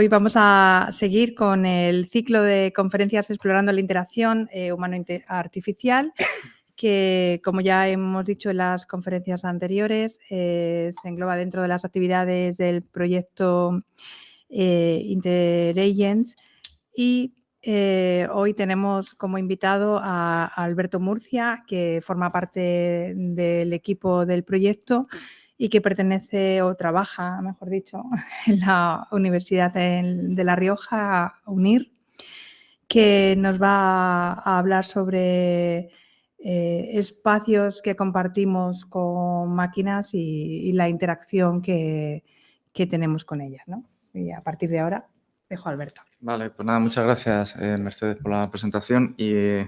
Hoy vamos a seguir con el ciclo de conferencias explorando la interacción humano-artificial, que, como ya hemos dicho en las conferencias anteriores, se engloba dentro de las actividades del proyecto Interagents. Y hoy tenemos como invitado a Alberto Murcia, que forma parte del equipo del proyecto y que pertenece o trabaja, mejor dicho, en la Universidad de La Rioja, UNIR, que nos va a hablar sobre espacios que compartimos con máquinas y la interacción que tenemos con ellas, ¿no? Y a partir de ahora dejo a Alberto. Vale, pues nada, muchas gracias, Mercedes, por la presentación y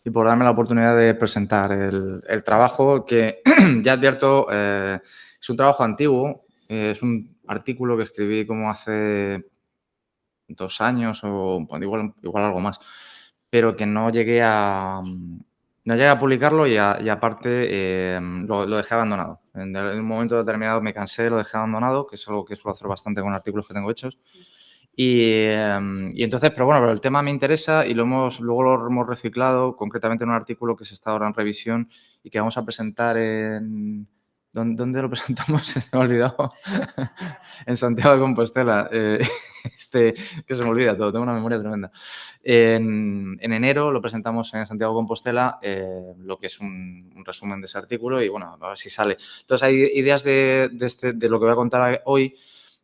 por darme la oportunidad de presentar el trabajo que ya advierto es un trabajo antiguo, es un artículo que escribí como hace 2 años o bueno, igual algo más, pero que no llegué a publicarlo y aparte lo dejé abandonado. En un momento determinado me cansé, lo dejé abandonado, que es algo que suelo hacer bastante con artículos que tengo hechos. Y entonces, pero el tema me interesa y luego lo hemos reciclado, concretamente en un artículo que se está ahora en revisión y que vamos a presentar en... ¿Dónde lo presentamos? Se me ha olvidado. En Santiago de Compostela. Que se me olvida todo, tengo una memoria tremenda. En enero lo presentamos en Santiago de Compostela, lo que es un resumen de ese artículo y, bueno, a ver si sale. Entonces, hay ideas de lo que voy a contar hoy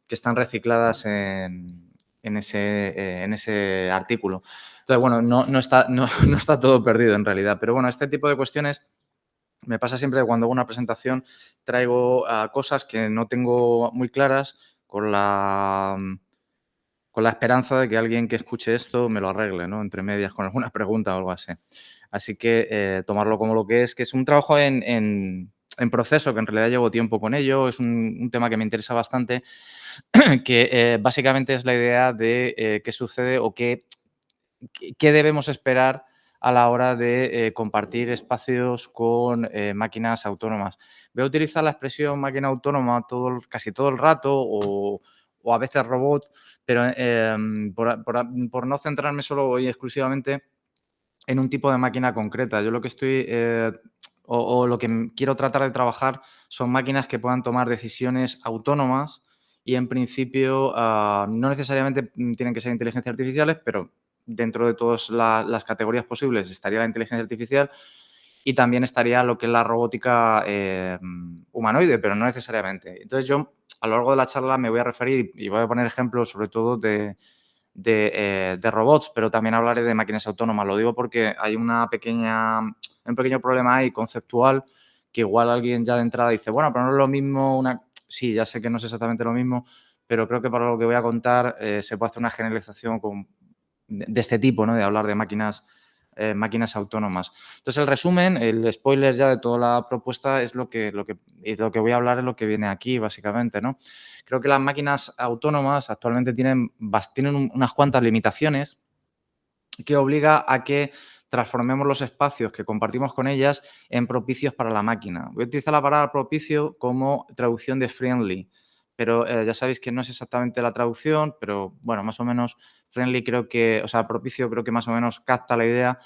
que están recicladas en ese artículo. Entonces, bueno, no está todo perdido en realidad, pero bueno, este tipo de cuestiones me pasa siempre que cuando hago una presentación traigo cosas que no tengo muy claras con la esperanza de que alguien que escuche esto me lo arregle, ¿no? Entre medias, con alguna pregunta o algo así. Así que tomarlo como lo que es un trabajo en proceso, que en realidad llevo tiempo con ello, es un tema que me interesa bastante, que básicamente es la idea de qué sucede o qué debemos esperar a la hora de compartir espacios con máquinas autónomas. Voy a utilizar la expresión máquina autónoma casi todo el rato o a veces robot, pero por no centrarme solo y exclusivamente en un tipo de máquina concreta. Yo lo que estoy o lo que quiero tratar de trabajar son máquinas que puedan tomar decisiones autónomas y, en principio, no necesariamente tienen que ser inteligencias artificiales, pero dentro de todas las categorías posibles estaría la inteligencia artificial y también estaría lo que es la robótica humanoide, pero no necesariamente. Entonces, yo a lo largo de la charla me voy a referir y voy a poner ejemplos sobre todo de robots, pero también hablaré de máquinas autónomas. Lo digo porque hay un pequeño problema ahí conceptual que igual alguien ya de entrada dice, bueno, pero no es lo mismo Sí, ya sé que no es exactamente lo mismo, pero creo que para lo que voy a contar se puede hacer una generalización de este tipo, ¿no? De hablar de máquinas autónomas. Entonces, el resumen, el spoiler ya de toda la propuesta es lo que voy a hablar es lo que viene aquí, básicamente, ¿no? Creo que las máquinas autónomas actualmente tienen unas cuantas limitaciones que obliga a que transformemos los espacios que compartimos con ellas en propicios para la máquina. Voy a utilizar la palabra propicio como traducción de friendly, pero ya sabéis que no es exactamente la traducción, pero bueno, más o menos friendly propicio creo que más o menos capta la idea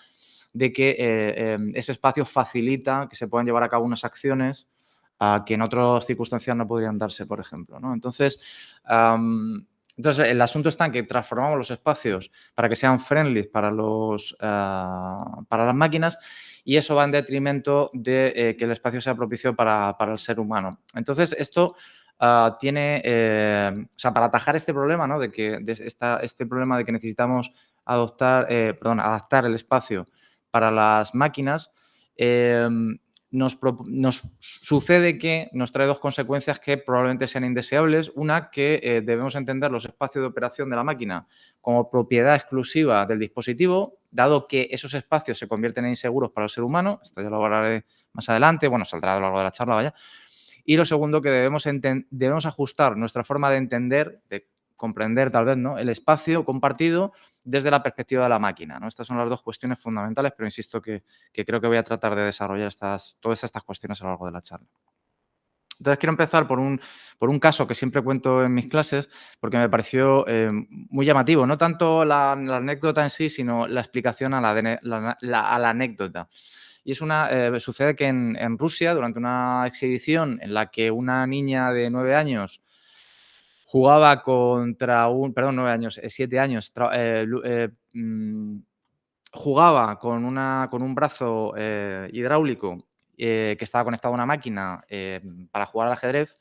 de que ese espacio facilita que se puedan llevar a cabo unas acciones que en otras circunstancias no podrían darse, por ejemplo, ¿no? Entonces, el asunto está en que transformamos los espacios para que sean friendly para las máquinas y eso va en detrimento de que el espacio sea propicio para el ser humano. Entonces, esto para atajar este problema, ¿no? Este problema de que necesitamos adaptar el espacio para las máquinas, nos sucede que nos trae dos consecuencias que probablemente sean indeseables. Una, que debemos entender los espacios de operación de la máquina como propiedad exclusiva del dispositivo, dado que esos espacios se convierten en inseguros para el ser humano. Esto ya lo hablaré más adelante, saldrá a lo largo de la charla, vaya. Y lo segundo, que debemos ajustar nuestra forma de entender, de comprender tal vez, ¿no?, el espacio compartido desde la perspectiva de la máquina, ¿no? Estas son las dos cuestiones fundamentales, pero insisto que creo que voy a tratar de desarrollar todas estas cuestiones a lo largo de la charla. Entonces, quiero empezar por un caso que siempre cuento en mis clases porque me pareció muy llamativo. No tanto la anécdota en sí, sino la explicación a la anécdota. Y sucede que en Rusia, durante una exhibición en la que una niña de 9 años jugaba contra perdón, 9 años, 7 años, jugaba con un brazo hidráulico que estaba conectado a una máquina para jugar al ajedrez.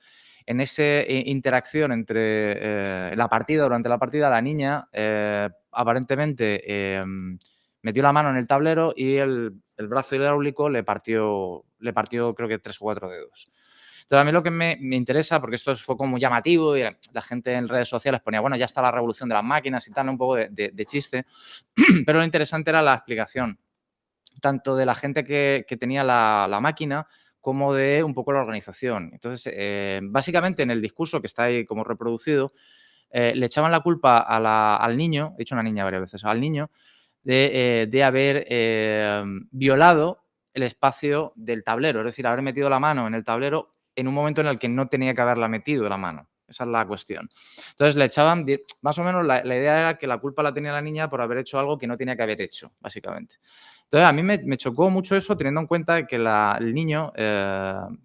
En esa interacción durante la partida, la niña aparentemente metió la mano en el tablero y el brazo hidráulico le partió creo que 3 o 4 dedos. Entonces, a mí lo que me interesa, porque esto fue como llamativo y la gente en redes sociales ponía, bueno, ya está la revolución de las máquinas y tal, un poco de chiste, pero lo interesante era la explicación, tanto de la gente que tenía la máquina como de un poco la organización. Entonces, básicamente en el discurso que está ahí como reproducido, le echaban la culpa al niño, he dicho una niña varias veces, al niño, de haber violado el espacio del tablero, es decir, haber metido la mano en el tablero en un momento en el que no tenía que haberla metido la mano. Esa es la cuestión. Entonces, le echaban, más o menos la idea era que la culpa la tenía la niña por haber hecho algo que no tenía que haber hecho, básicamente. Entonces, a mí me chocó mucho eso, teniendo en cuenta que el niño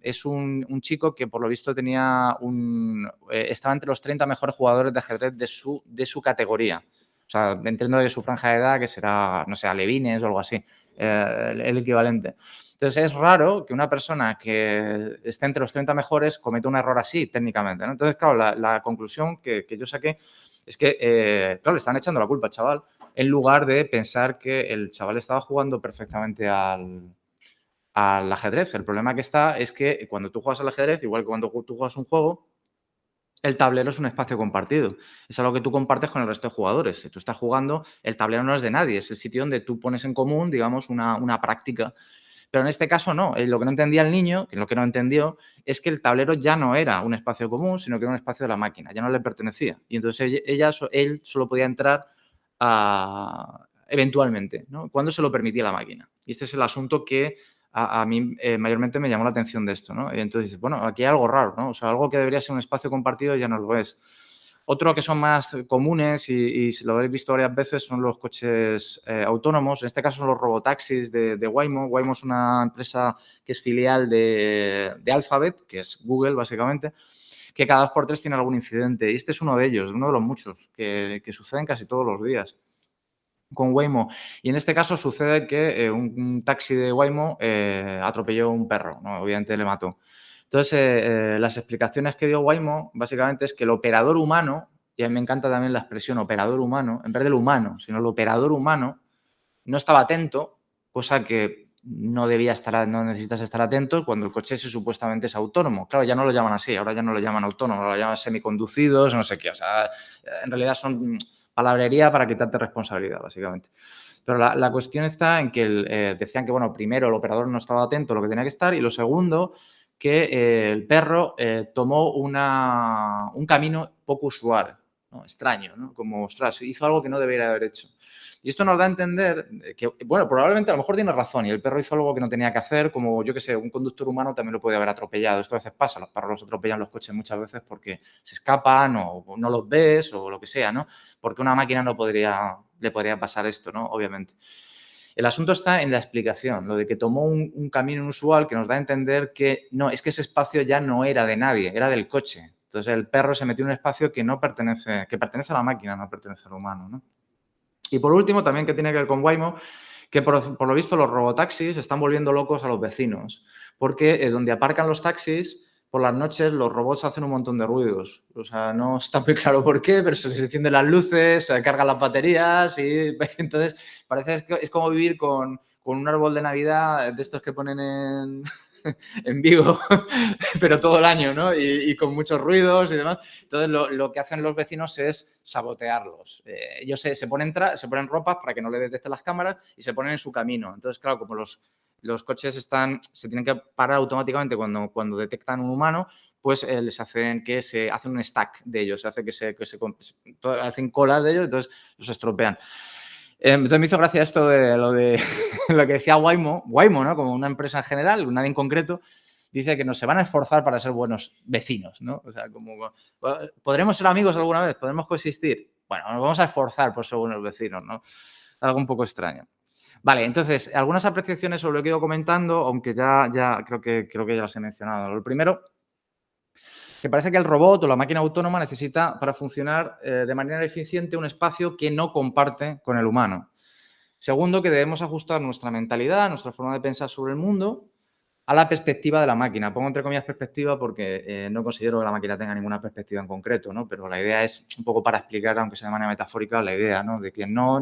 es un chico que, por lo visto, estaba entre los 30 mejores jugadores de ajedrez de su categoría. O sea, entiendo de su franja de edad, que será, no sé, alevines o algo así, el equivalente. Entonces, es raro que una persona que esté entre los 30 mejores cometa un error así, técnicamente, ¿no? Entonces, claro, la conclusión que yo saqué es que, claro, le están echando la culpa al chaval en lugar de pensar que el chaval estaba jugando perfectamente al ajedrez. El problema que está es que cuando tú juegas al ajedrez, igual que cuando tú juegas un juego, el tablero es un espacio compartido. Es algo que tú compartes con el resto de jugadores. Si tú estás jugando, el tablero no es de nadie. Es el sitio donde tú pones en común, digamos, una práctica. Pero en este caso no. Lo que no entendía el niño, lo que no entendió, es que el tablero ya no era un espacio común, sino que era un espacio de la máquina. Ya no le pertenecía. Y entonces él solo podía entrar eventualmente, ¿no? Cuando se lo permitía la máquina. Y este es el asunto que a mí mayormente me llamó la atención de esto, ¿no? Y entonces, bueno, aquí hay algo raro, ¿no? O sea, algo que debería ser un espacio compartido ya no lo es. Otro que son más comunes y lo habéis visto varias veces son los coches autónomos. En este caso son los robotaxis de Waymo. Waymo es una empresa que es filial de Alphabet, que es Google básicamente, que cada 2 por 3 tiene algún incidente. Y este es uno de ellos, uno de los muchos que suceden casi todos los días con Waymo. Y en este caso sucede que un taxi de Waymo atropelló a un perro, ¿no? Obviamente le mató. Entonces, las explicaciones que dio Waymo básicamente es que el operador humano, y a mí me encanta también la expresión operador humano, en vez del humano, sino el operador humano, no estaba atento, cosa que no necesitas estar atento cuando el coche supuestamente es autónomo. Claro, ya no lo llaman así, ahora ya no lo llaman autónomo, lo llaman semiconducidos, no sé qué. O sea, en realidad son palabrería para quitarte responsabilidad, básicamente. Pero la cuestión está en que decían que, bueno, primero el operador no estaba atento a lo que tenía que estar y lo segundo, que el perro tomó un camino poco usual, ¿no? Extraño, ¿no? Como, ostras, hizo algo que no debería haber hecho. Y esto nos da a entender que, bueno, probablemente a lo mejor tiene razón y el perro hizo algo que no tenía que hacer, como, yo qué sé, un conductor humano también lo puede haber atropellado. Esto a veces pasa, los perros los atropellan los coches muchas veces porque se escapan o no los ves o lo que sea, ¿no? Porque una máquina le podría pasar esto, ¿no? Obviamente. El asunto está en la explicación, lo de que tomó un camino inusual que nos da a entender que no, es que ese espacio ya no era de nadie, era del coche. Entonces el perro se metió en un espacio que pertenece a la máquina, no pertenece al humano, ¿no? Y por último, también que tiene que ver con Waymo, que por lo visto los robotaxis están volviendo locos a los vecinos, porque donde aparcan los taxis, por las noches los robots hacen un montón de ruidos. O sea, no está muy claro por qué, pero se les encienden las luces, se cargan las baterías y entonces parece que es como vivir con un árbol de Navidad de estos que ponen en Vigo, pero todo el año, ¿no? Y con muchos ruidos y demás. Entonces, lo que hacen los vecinos es sabotearlos. Ellos se ponen ropas para que no le detecten las cámaras y se ponen en su camino. Entonces, claro, como los coches se tienen que parar automáticamente cuando detectan un humano, pues les hacen se hace un stack de ellos, se hace hacen colas de ellos, entonces los estropean. Entonces me hizo gracia esto de lo que decía Waymo, ¿no? Como una empresa en general, nadie en concreto, dice que no se van a esforzar para ser buenos vecinos, ¿no? O sea, como, ¿podremos ser amigos alguna vez? ¿Podremos coexistir? Bueno, nos vamos a esforzar por ser buenos vecinos, ¿no? Algo un poco extraño. Vale, entonces, algunas apreciaciones sobre lo que he ido comentando, aunque ya creo que ya las he mencionado. Lo primero, que parece que el robot o la máquina autónoma necesita, para funcionar de manera eficiente, un espacio que no comparte con el humano. Segundo, que debemos ajustar nuestra mentalidad, nuestra forma de pensar sobre el mundo, a la perspectiva de la máquina. Pongo entre comillas perspectiva porque no considero que la máquina tenga ninguna perspectiva en concreto, ¿no? Pero la idea es un poco para explicar, aunque sea de manera metafórica, la idea, ¿no? De que no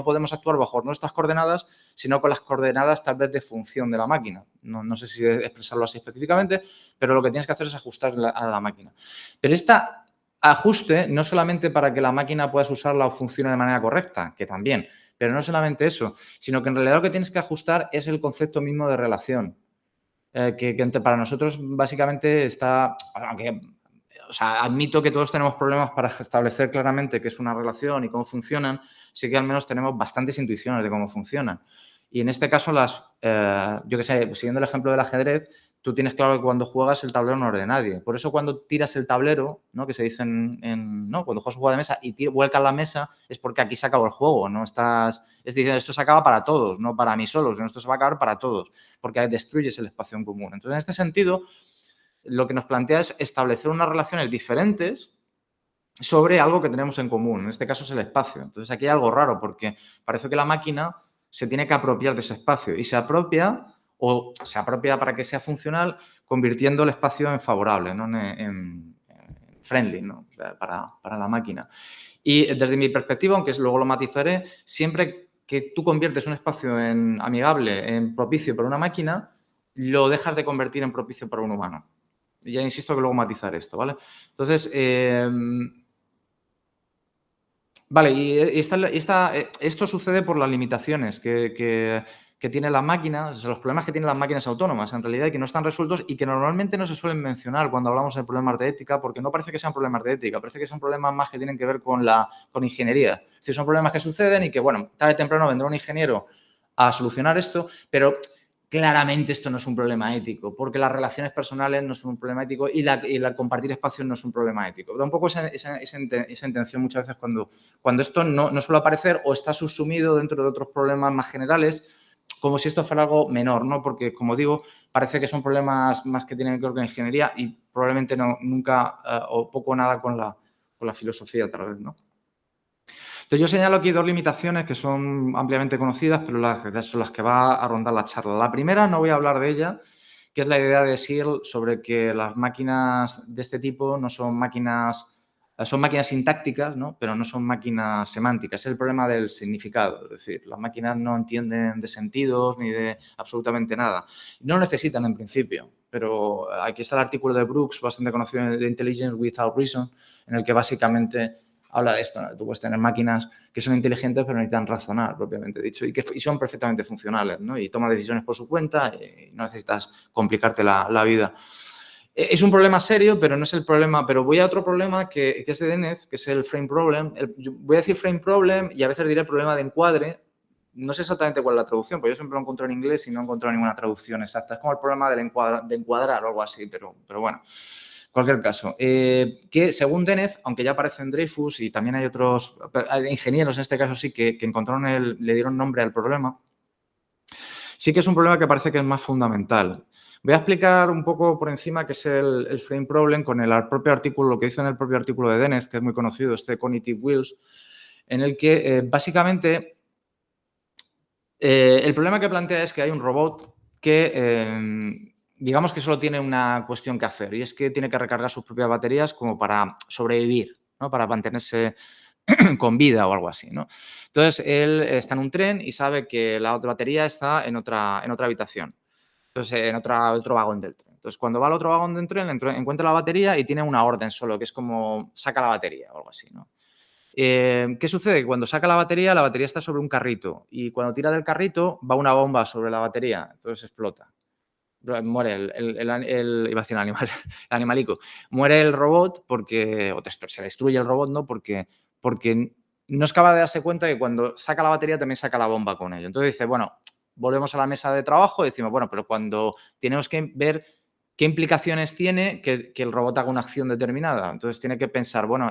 podemos actuar bajo nuestras coordenadas, sino con las coordenadas tal vez de función de la máquina. No sé si expresarlo así específicamente, pero lo que tienes que hacer es ajustar a la máquina. Pero esta ajuste no solamente para que la máquina puedas usarla o funcione de manera correcta, que también, pero no solamente eso, sino que en realidad lo que tienes que ajustar es el concepto mismo de relación. Para nosotros básicamente está, aunque, o sea, admito que todos tenemos problemas para establecer claramente qué es una relación y cómo funcionan, sí que al menos tenemos bastantes intuiciones de cómo funcionan. Y en este caso, yo que sé, siguiendo el ejemplo del ajedrez, tú tienes claro que cuando juegas el tablero no es de nadie. Por eso cuando tiras el tablero, ¿no? Que se dice ¿no? Cuando juegas un juego de mesa y vuelcas la mesa, es porque aquí se acabó el juego. No estás diciendo esto se acaba para todos, no para mí solo, sino esto se va a acabar para todos, porque destruyes el espacio en común. Entonces, en este sentido, lo que nos plantea es establecer unas relaciones diferentes sobre algo que tenemos en común. En este caso es el espacio. Entonces, aquí hay algo raro porque parece que la máquina se tiene que apropiar de ese espacio y se apropia para que sea funcional convirtiendo el espacio en favorable, ¿no? en friendly, ¿no? para la máquina. Y desde mi perspectiva, aunque luego lo matizaré, siempre que tú conviertes un espacio en amigable, en propicio para una máquina, lo dejas de convertir en propicio para un humano. Y ya insisto que luego matizaré esto, ¿vale? Entonces, vale, y esto sucede por las limitaciones que tiene la máquina, o sea, los problemas que tienen las máquinas autónomas, en realidad, y que no están resueltos y que normalmente no se suelen mencionar cuando hablamos de problemas de ética, porque no parece que sean problemas de ética, parece que son problemas más que tienen que ver con ingeniería. Es decir, son problemas que suceden y que, bueno, tarde o temprano vendrá un ingeniero a solucionar esto, pero claramente esto no es un problema ético, porque las relaciones personales no son un problema ético y la compartir espacios no es un problema ético. Da un poco esa intención muchas veces cuando esto no suele aparecer o está subsumido dentro de otros problemas más generales, como si esto fuera algo menor, ¿no? Porque, como digo, parece que son problemas más que tienen que ver con ingeniería y probablemente nunca o poco o nada con la filosofía, tal vez, ¿no? Entonces, yo señalo aquí dos limitaciones que son ampliamente conocidas, pero son las que va a rondar la charla. La primera, no voy a hablar de ella, que es la idea de Searle sobre que las máquinas de este tipo no son máquinas sintácticas, ¿no? Pero no son máquinas semánticas. Es el problema del significado. Es decir, las máquinas no entienden de sentidos ni de absolutamente nada. No lo necesitan en principio, pero aquí está el artículo de Brooks, bastante conocido, de Intelligence Without Reason, en el que básicamente habla de esto, ¿no? Tú puedes tener máquinas que son inteligentes pero necesitan razonar, propiamente dicho, y son perfectamente funcionales, ¿no? Y toman decisiones por su cuenta y no necesitas complicarte la vida. Es un problema serio, pero no es el problema. Pero voy a otro problema que es de Denez, que es el frame problem. Voy a decir frame problem y a veces diré problema de encuadre. No sé exactamente cuál es la traducción, porque yo siempre lo encuentro en inglés y no he encontrado ninguna traducción exacta. Es como el problema de encuadrar o algo así, pero bueno. En cualquier caso, que según Denez, aunque ya aparece en Dreyfus y también hay otros ingenieros en este caso sí que encontraron le dieron nombre al problema, sí que es un problema que parece que es más fundamental. Voy a explicar un poco por encima qué es el frame problem con el propio artículo, lo que dice en el propio artículo de Denez, que es muy conocido, Cognitive Wheels, en el que básicamente el problema que plantea es que hay un robot que digamos que solo tiene una cuestión que hacer y es que tiene que recargar sus propias baterías como para sobrevivir, ¿no? Para mantenerse con vida o algo así, ¿no? Entonces, él está en un tren y sabe que la otra batería está en otra habitación, entonces en otro vagón del tren. Entonces, cuando va al otro vagón del tren, encuentra la batería y tiene una orden solo, que es como saca la batería o algo así, ¿no? ¿Qué sucede? Cuando saca la batería está sobre un carrito y cuando tira del carrito va una bomba sobre la batería, entonces explota. Muere iba a decir el animal, el animalico. Muere el robot se destruye el robot, ¿no? Porque no es capaz de darse cuenta que cuando saca la batería también saca la bomba con ello. Entonces dice, bueno, volvemos a la mesa de trabajo y decimos, bueno, pero cuando tenemos que ver ¿qué implicaciones tiene que el robot haga una acción determinada? Entonces tiene que pensar, bueno,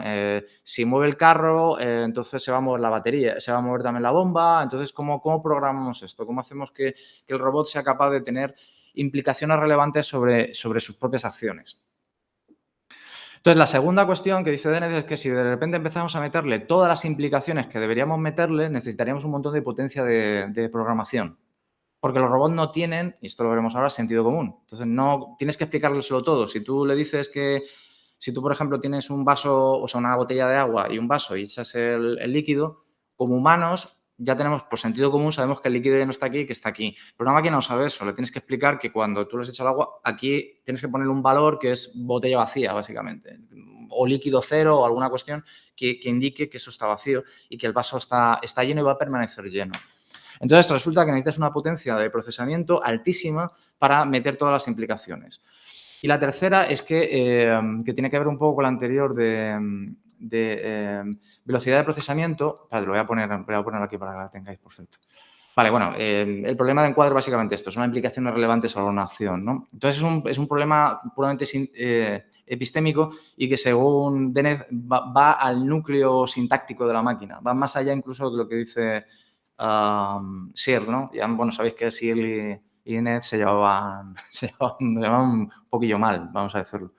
si mueve el carro, entonces se va a mover la batería, se va a mover también la bomba. Entonces, ¿cómo programamos esto? ¿Cómo hacemos que el robot sea capaz de tener implicaciones relevantes sobre sus propias acciones? Entonces, la segunda cuestión que dice Denez es que si de repente empezamos a meterle todas las implicaciones que deberíamos meterle, necesitaríamos un montón de potencia de programación. Porque los robots no tienen, y esto lo veremos ahora, sentido común. Entonces, no tienes que explicárselo todo. Si tú le dices que, si tú, por ejemplo, tienes un vaso, o sea, una botella de agua y un vaso y echas el líquido, como humanos ya tenemos, por sentido común, sabemos que el líquido ya no está aquí y que está aquí. Pero una máquina no sabe eso. Le tienes que explicar que cuando tú le has echado el agua, aquí tienes que ponerle un valor que es botella vacía, básicamente. O líquido cero o alguna cuestión que indique que eso está vacío y que el vaso está lleno y va a permanecer lleno. Entonces, resulta que necesitas una potencia de procesamiento altísima para meter todas las implicaciones. Y la tercera es que tiene que ver un poco con la anterior de velocidad de procesamiento. Vale, lo voy a poner aquí para que la tengáis, por cierto. Vale, bueno, el problema de encuadre básicamente esto, son las implicaciones relevantes a una acción, ¿no? Entonces, es un problema puramente epistémico y que, según Denez, va al núcleo sintáctico de la máquina, va más allá incluso de lo que dice Searle, ¿no? Ya, bueno, sabéis que Searle y Denez se llevaban un poquillo mal, vamos a decirlo.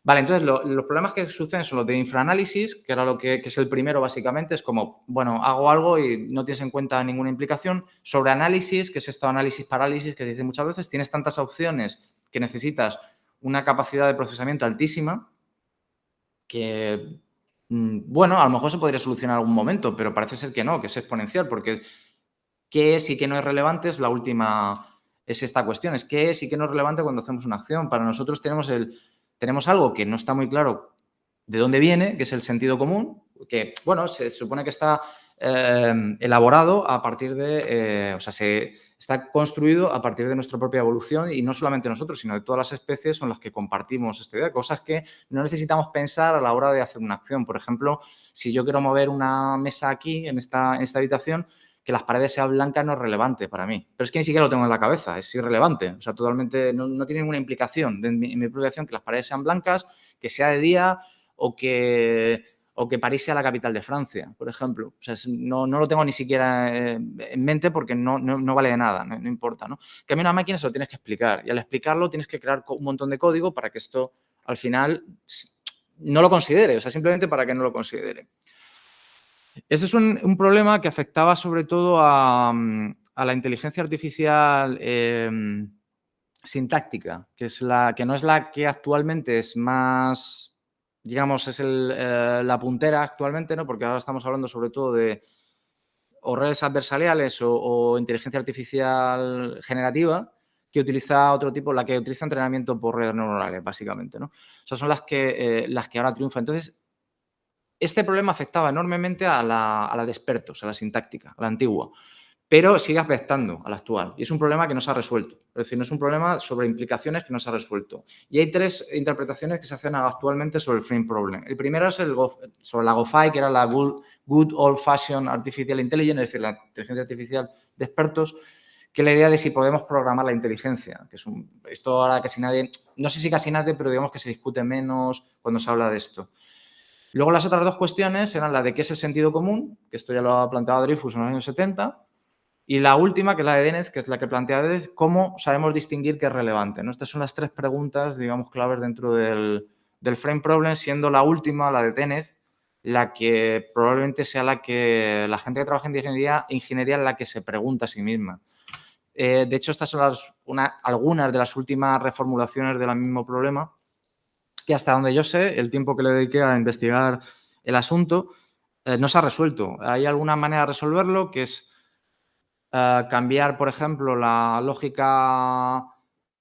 Vale, entonces los problemas que suceden son los de infraanálisis, que era lo que es el primero básicamente, es como, bueno, hago algo y no tienes en cuenta ninguna implicación. Sobreanálisis, que es esto análisis-parálisis que se dice muchas veces, tienes tantas opciones que necesitas una capacidad de procesamiento altísima que, bueno, a lo mejor se podría solucionar en algún momento, pero parece ser que no, que es exponencial, porque qué es y qué no es relevante es la última, es esta cuestión, es qué es y qué no es relevante cuando hacemos una acción. Para nosotros tenemos algo que no está muy claro de dónde viene, que es el sentido común, que, bueno, se supone que está elaborado a partir de, o sea, está construido a partir de nuestra propia evolución y no solamente nosotros, sino de todas las especies con las que compartimos esta idea, cosas que no necesitamos pensar a la hora de hacer una acción. Por ejemplo, si yo quiero mover una mesa aquí, en esta habitación, que las paredes sean blancas no es relevante para mí. Pero es que ni siquiera lo tengo en la cabeza, es irrelevante. O sea, totalmente no tiene ninguna implicación en mi propia acción que las paredes sean blancas, que sea de día o que París sea la capital de Francia, por ejemplo. O sea, no lo tengo ni siquiera en mente porque no vale de nada, no importa, ¿no? Que a mí una máquina se lo tienes que explicar y al explicarlo tienes que crear un montón de código para que esto al final no lo considere, o sea, simplemente para que no lo considere. Ese es un problema que afectaba sobre todo a la inteligencia artificial sintáctica, que no es la que actualmente es más, digamos, es la puntera actualmente, ¿no? Porque ahora estamos hablando sobre todo de o redes adversariales o inteligencia artificial generativa, que utiliza otro tipo, la que utiliza entrenamiento por redes neuronales, básicamente, ¿no? O sea, son las que ahora triunfan. Entonces, este problema afectaba enormemente a la de expertos, a la sintáctica, a la antigua, pero sigue afectando a la actual. Y es un problema que no se ha resuelto. Es decir, no es un problema sobre implicaciones que no se ha resuelto. Y hay tres interpretaciones que se hacen actualmente sobre el frame problem. El primero es sobre la GOFAI, que era la Good Old-Fashioned Artificial Intelligence, es decir, la inteligencia artificial de expertos, que es la idea de si podemos programar la inteligencia. Que esto ahora casi nadie, no sé si casi nadie, pero digamos que se discute menos cuando se habla de esto. Luego las otras dos cuestiones eran la de qué es el sentido común, que esto ya lo ha planteado Dreyfus en los años 70, y la última, que es la de Denez, que es la que plantea Denez, cómo sabemos distinguir qué es relevante, ¿no? Estas son las tres preguntas, digamos, claves dentro del frame problem, siendo la última, la de Denez, la que probablemente sea la que la gente que trabaja en ingeniería es la que se pregunta a sí misma. De hecho, estas son algunas de las últimas reformulaciones del mismo problema, que hasta donde yo sé, el tiempo que le dediqué a investigar el asunto, no se ha resuelto. Hay alguna manera de resolverlo, que es cambiar, por ejemplo, la lógica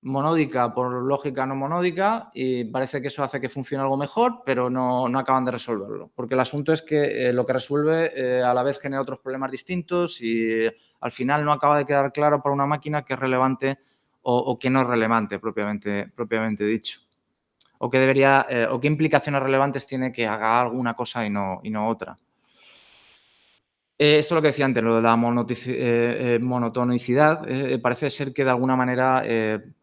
monódica por lógica no monódica, y parece que eso hace que funcione algo mejor, pero no acaban de resolverlo. Porque el asunto es que lo que resuelve a la vez genera otros problemas distintos y al final no acaba de quedar claro para una máquina qué es relevante o qué no es relevante propiamente dicho. O qué implicaciones relevantes tiene que haga alguna cosa y no otra. Esto es lo que decía antes, lo de la monotonicidad, parece ser que de alguna manera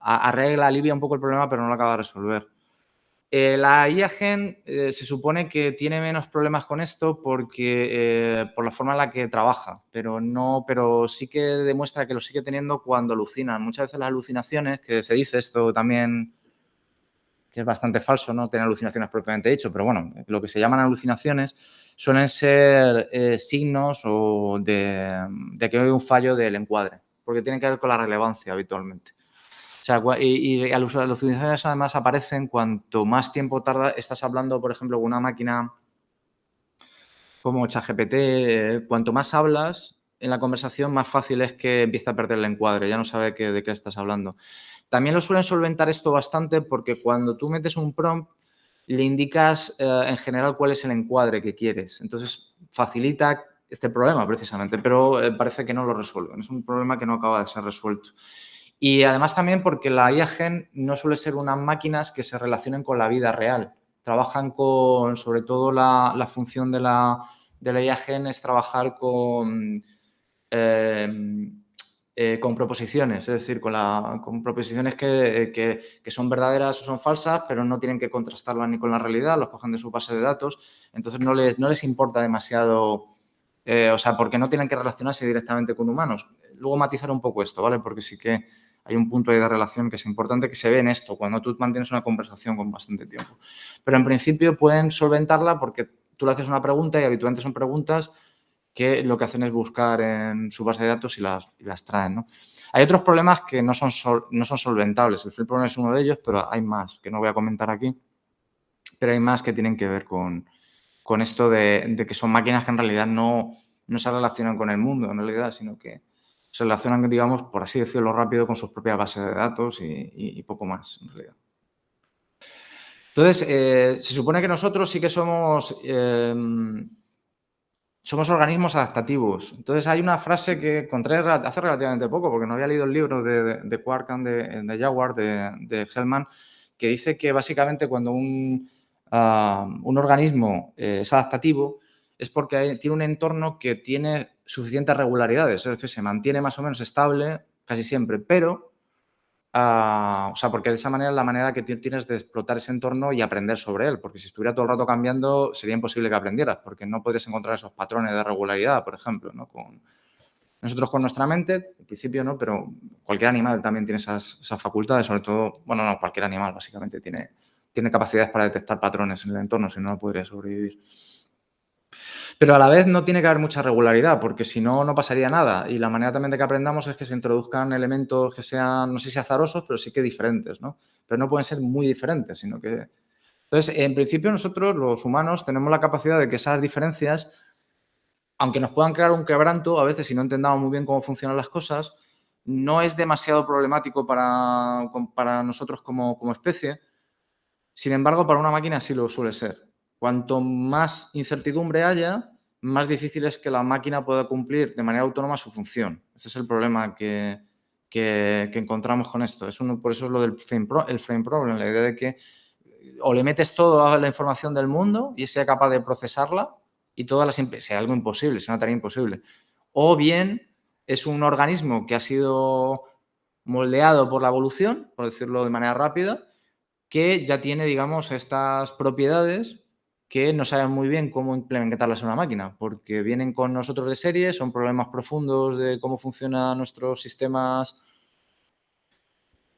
arregla, alivia un poco el problema, pero no lo acaba de resolver. La IA Gen se supone que tiene menos problemas con esto porque por la forma en la que trabaja, pero sí que demuestra que lo sigue teniendo cuando alucinan. Muchas veces las alucinaciones, que se dice esto también, que es bastante falso, no tener alucinaciones propiamente dicho, pero bueno, lo que se llaman alucinaciones suelen ser signos o de que hay un fallo del encuadre, porque tienen que ver con la relevancia habitualmente. O sea, y las alucinaciones además aparecen cuanto más tiempo tarda. Estás hablando, por ejemplo, con una máquina como ChatGPT, cuanto más hablas en la conversación, más fácil es que empiece a perder el encuadre, ya no sabe de qué estás hablando. También lo suelen solventar esto bastante porque cuando tú metes un prompt, le indicas en general cuál es el encuadre que quieres. Entonces, facilita este problema precisamente, pero parece que no lo resuelven. Es un problema que no acaba de ser resuelto. Y además también porque la IA Gen no suele ser unas máquinas que se relacionen con la vida real. Trabajan con, sobre todo la función de la IA Gen es trabajar con proposiciones, es decir, con proposiciones que son verdaderas o son falsas, pero no tienen que contrastarlas ni con la realidad, los cogen de su base de datos, entonces no les importa demasiado, o sea, porque no tienen que relacionarse directamente con humanos. Luego matizar un poco esto, ¿vale? Porque sí que hay un punto ahí de relación que es importante que se ve en esto, cuando tú mantienes una conversación con bastante tiempo. Pero en principio pueden solventarla porque tú le haces una pregunta y habitualmente son preguntas que lo que hacen es buscar en su base de datos y las traen, ¿no? Hay otros problemas que no son solventables. El frame problem es uno de ellos, pero hay más que no voy a comentar aquí. Pero hay más que tienen que ver con esto de que son máquinas que en realidad no se relacionan con el mundo, en realidad, sino que se relacionan, digamos, por así decirlo rápido, con sus propias bases de datos y poco más, en realidad. Entonces, se supone que nosotros sí que somos organismos adaptativos. Entonces, hay una frase que encontré hace relativamente poco, porque no había leído el libro de Quark and de Jaguar, de Hellman, que dice que básicamente cuando un organismo es adaptativo es porque tiene un entorno que tiene suficientes regularidades, es decir, se mantiene más o menos estable casi siempre, pero o sea, porque de esa manera es la manera que tienes de explotar ese entorno y aprender sobre él, porque si estuviera todo el rato cambiando sería imposible que aprendieras, porque no podrías encontrar esos patrones de regularidad, por ejemplo, ¿no? Nosotros con nuestra mente, en principio no, pero cualquier animal también tiene esas facultades, sobre todo, bueno, no, cualquier animal básicamente tiene capacidades para detectar patrones en el entorno, si no, no podría sobrevivir. Pero a la vez no tiene que haber mucha regularidad, porque si no, no pasaría nada. Y la manera también de que aprendamos es que se introduzcan elementos que sean, no sé si azarosos, pero sí que diferentes, ¿no? Pero no pueden ser muy diferentes, sino que... Entonces, en principio nosotros, los humanos, tenemos la capacidad de que esas diferencias, aunque nos puedan crear un quebranto, a veces si no entendamos muy bien cómo funcionan las cosas, no es demasiado problemático para nosotros como especie. Sin embargo, para una máquina sí lo suele ser. Cuanto más incertidumbre haya, más difícil es que la máquina pueda cumplir de manera autónoma su función. Ese es el problema que encontramos con esto. Por eso es lo del frame problem, la idea de que o le metes toda la información del mundo y sea capaz de procesarla y sea algo imposible, sea una tarea imposible. O bien es un organismo que ha sido moldeado por la evolución, por decirlo de manera rápida, que ya tiene, digamos, estas propiedades que no saben muy bien cómo implementarlas en una máquina, porque vienen con nosotros de serie, son problemas profundos de cómo funcionan nuestros sistemas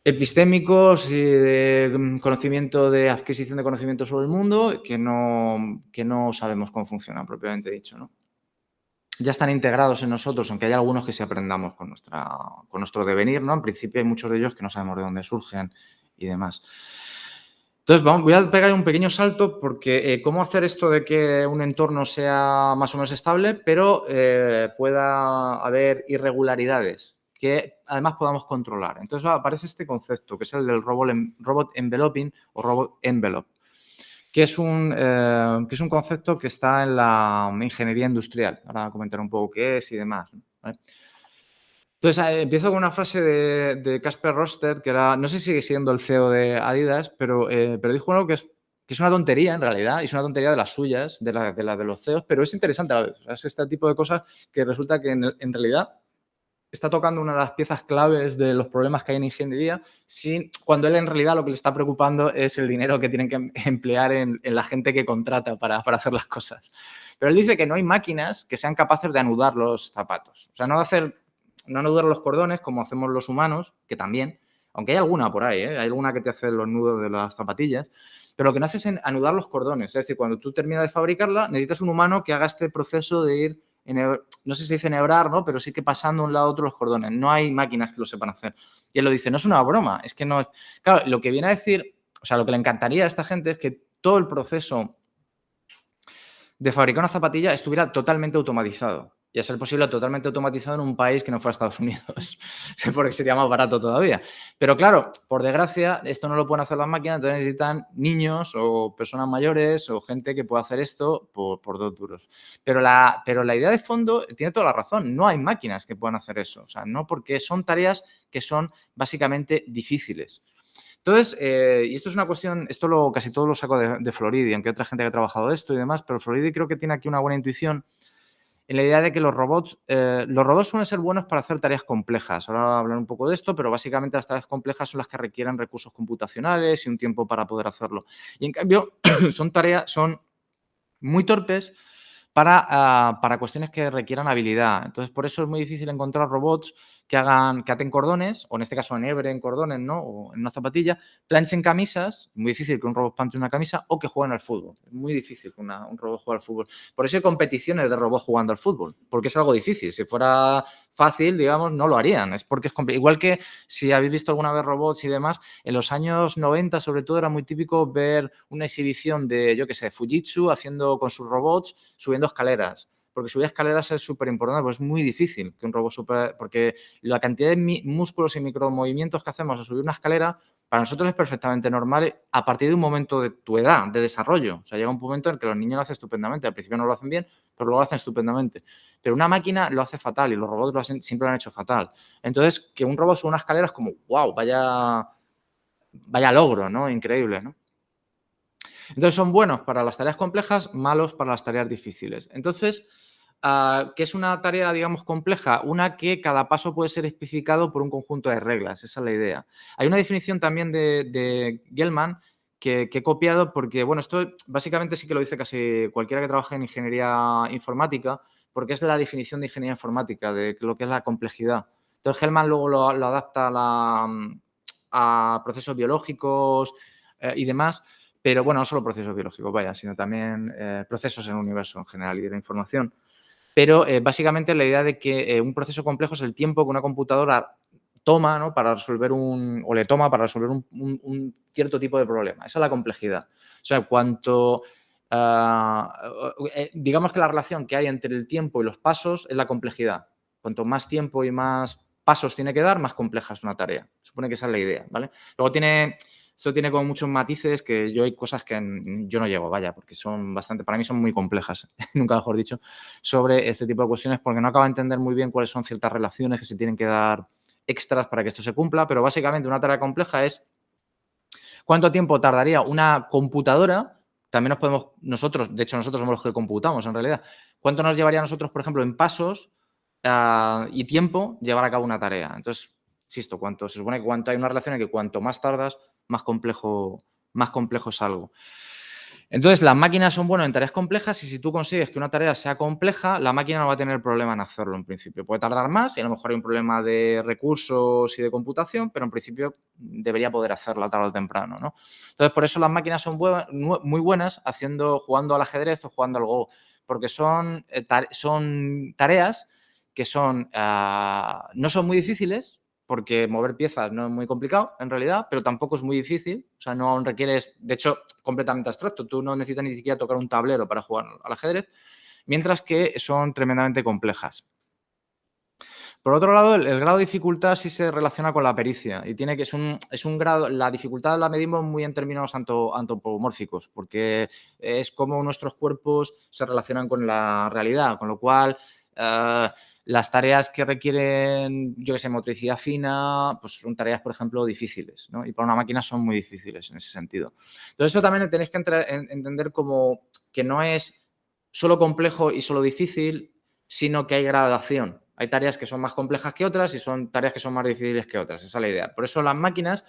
epistémicos y de conocimiento, de adquisición de conocimiento sobre el mundo, que no sabemos cómo funcionan, propiamente dicho, ¿no? Ya están integrados en nosotros, aunque hay algunos que sí aprendamos con nuestro devenir, ¿no? En principio hay muchos de ellos que no sabemos de dónde surgen y demás. Entonces, voy a pegar un pequeño salto porque cómo hacer esto de que un entorno sea más o menos estable, pero pueda haber irregularidades que además podamos controlar. Entonces aparece este concepto, que es el del robot enveloping o robot envelope, que es un concepto que está en la ingeniería industrial. Ahora comentaré un poco qué es y demás, ¿vale? Entonces, empiezo con una frase de Casper Rostedt, que era, no sé si sigue siendo el CEO de Adidas, pero dijo algo que es que es una tontería en realidad, y es una tontería de las suyas, de los CEOs, pero es interesante a la vez. O sea, es este tipo de cosas que resulta que en realidad está tocando una de las piezas claves de los problemas que hay en ingeniería, cuando él en realidad lo que le está preocupando es el dinero que tienen que emplear en la gente que contrata para hacer las cosas. Pero él dice que no hay máquinas que sean capaces de anudar los zapatos. O sea, no anudar los cordones como hacemos los humanos, que también, aunque hay alguna por ahí, ¿eh? Hay alguna que te hace los nudos de las zapatillas, pero lo que no hace es anudar los cordones. Es decir, cuando tú terminas de fabricarla, necesitas un humano que haga este proceso de ir, no sé si se dice enhebrar, ¿no? Pero sí que pasando de un lado a otro los cordones. No hay máquinas que lo sepan hacer. Y él lo dice, no es una broma, es que no es... Claro, lo que viene a decir, o sea, lo que le encantaría a esta gente es que todo el proceso de fabricar una zapatilla estuviera totalmente automatizado. Y a ser posible totalmente automatizado en un país que no fuera Estados Unidos, porque sería más barato todavía. Pero claro, por desgracia, esto no lo pueden hacer las máquinas, entonces necesitan niños o personas mayores o gente que pueda hacer esto por 2 duros. Pero la idea de fondo tiene toda la razón, no hay máquinas que puedan hacer eso, o sea, no, porque son tareas que son básicamente difíciles. Entonces, y esto es una cuestión, casi todo lo saco de Floridi, aunque hay otra gente que ha trabajado esto y demás, pero Floridi creo que tiene aquí una buena intuición en la idea de que los robots suelen ser buenos para hacer tareas complejas. Ahora voy a hablar un poco de esto, pero básicamente las tareas complejas son las que requieren recursos computacionales y un tiempo para poder hacerlo. Y en cambio, son muy torpes para cuestiones que requieran habilidad. Entonces, por eso es muy difícil encontrar robots que aten cordones, o en este caso enhebren cordones, ¿no? O en una zapatilla, planchen camisas, muy difícil que un robot planche una camisa, o que jueguen al fútbol. Es muy difícil que un robot juegue al fútbol. Por eso hay competiciones de robots jugando al fútbol, porque es algo difícil. Si fuera fácil, digamos, no lo harían. Es porque es complicado. Igual que si habéis visto alguna vez robots y demás, en los años 90 sobre todo era muy típico ver una exhibición de, yo qué sé, Fujitsu haciendo con sus robots, subiendo escaleras. Porque subir escaleras es súper importante, pues es muy difícil que un robot porque la cantidad de músculos y micromovimientos que hacemos al subir una escalera, para nosotros es perfectamente normal a partir de un momento de tu edad, de desarrollo. O sea, llega un momento en el que los niños lo hacen estupendamente. Al principio no lo hacen bien, pero lo hacen estupendamente. Pero una máquina lo hace fatal y los robots siempre lo han hecho fatal. Entonces, que un robot suba una escalera es como, wow, vaya logro, ¿no? Increíble, ¿no? Entonces, son buenos para las tareas complejas, malos para las tareas difíciles. Entonces, ¿qué es una tarea, digamos, compleja? Una que cada paso puede ser especificado por un conjunto de reglas. Esa es la idea. Hay una definición también de Gell-Mann que he copiado porque, bueno, esto básicamente sí que lo dice casi cualquiera que trabaje en ingeniería informática, porque es la definición de ingeniería informática, de lo que es la complejidad. Entonces, Gell-Mann luego lo adapta a procesos biológicos y demás. Pero, bueno, no solo procesos biológicos, vaya, sino también procesos en el universo en general y de la información. Pero, básicamente, la idea de que un proceso complejo es el tiempo que una computadora toma, ¿no? Para resolver un cierto tipo de problema. Esa es la complejidad. O sea, digamos que la relación que hay entre el tiempo y los pasos es la complejidad. Cuanto más tiempo y más pasos tiene que dar, más compleja es una tarea. Se supone que esa es la idea, ¿vale? Luego esto tiene como muchos matices que hay cosas que yo no llego, vaya, porque para mí son muy complejas, nunca mejor dicho, sobre este tipo de cuestiones, porque no acabo de entender muy bien cuáles son ciertas relaciones que se tienen que dar extras para que esto se cumpla, pero básicamente una tarea compleja es cuánto tiempo tardaría una computadora, también nosotros somos los que computamos en realidad, cuánto nos llevaría a nosotros, por ejemplo, en pasos y tiempo llevar a cabo una tarea. Entonces, insisto, se supone que hay una relación en que cuanto más tardas, más complejo es algo. Entonces, las máquinas son buenas en tareas complejas y si tú consigues que una tarea sea compleja, la máquina no va a tener problema en hacerlo en principio. Puede tardar más y a lo mejor hay un problema de recursos y de computación, pero en principio debería poder hacerla tarde o temprano, ¿no? Entonces, por eso las máquinas son muy buenas jugando al ajedrez o jugando al Go, porque son tareas que no son muy difíciles, porque mover piezas no es muy complicado, en realidad, pero tampoco es muy difícil. O sea, no requieres, de hecho, completamente abstracto. Tú no necesitas ni siquiera tocar un tablero para jugar al ajedrez, mientras que son tremendamente complejas. Por otro lado, el grado de dificultad sí se relaciona con la pericia y es un grado, la dificultad la medimos muy en términos antropomórficos, porque es como nuestros cuerpos se relacionan con la realidad, con lo cual Las tareas que requieren, yo que sé, motricidad fina, pues son tareas, por ejemplo, difíciles, ¿no? Y para una máquina son muy difíciles en ese sentido. Entonces, eso también tenéis que entender como que no es solo complejo y solo difícil, sino que hay gradación. Hay tareas que son más complejas que otras y son tareas que son más difíciles que otras. Esa es la idea. Por eso las máquinas,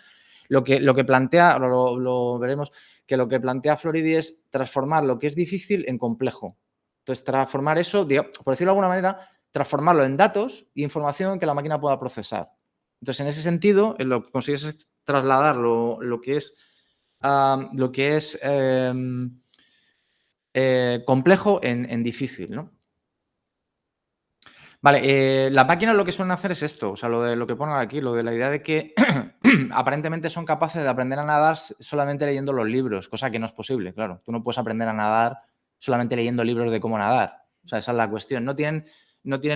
lo que plantea, lo veremos, que lo que plantea Floridi es transformar lo que es difícil en complejo. Entonces, transformar eso, por decirlo de alguna manera, transformarlo en datos e información que la máquina pueda procesar. Entonces, en ese sentido, lo que consigues es trasladar lo que es complejo en difícil, ¿no? Vale, las máquinas lo que suelen hacer es esto, o sea, lo que ponen aquí, lo de la idea de que aparentemente son capaces de aprender a nadar solamente leyendo los libros, cosa que no es posible, claro. Tú no puedes aprender a nadar solamente leyendo libros de cómo nadar. O sea, esa es la cuestión. No tienen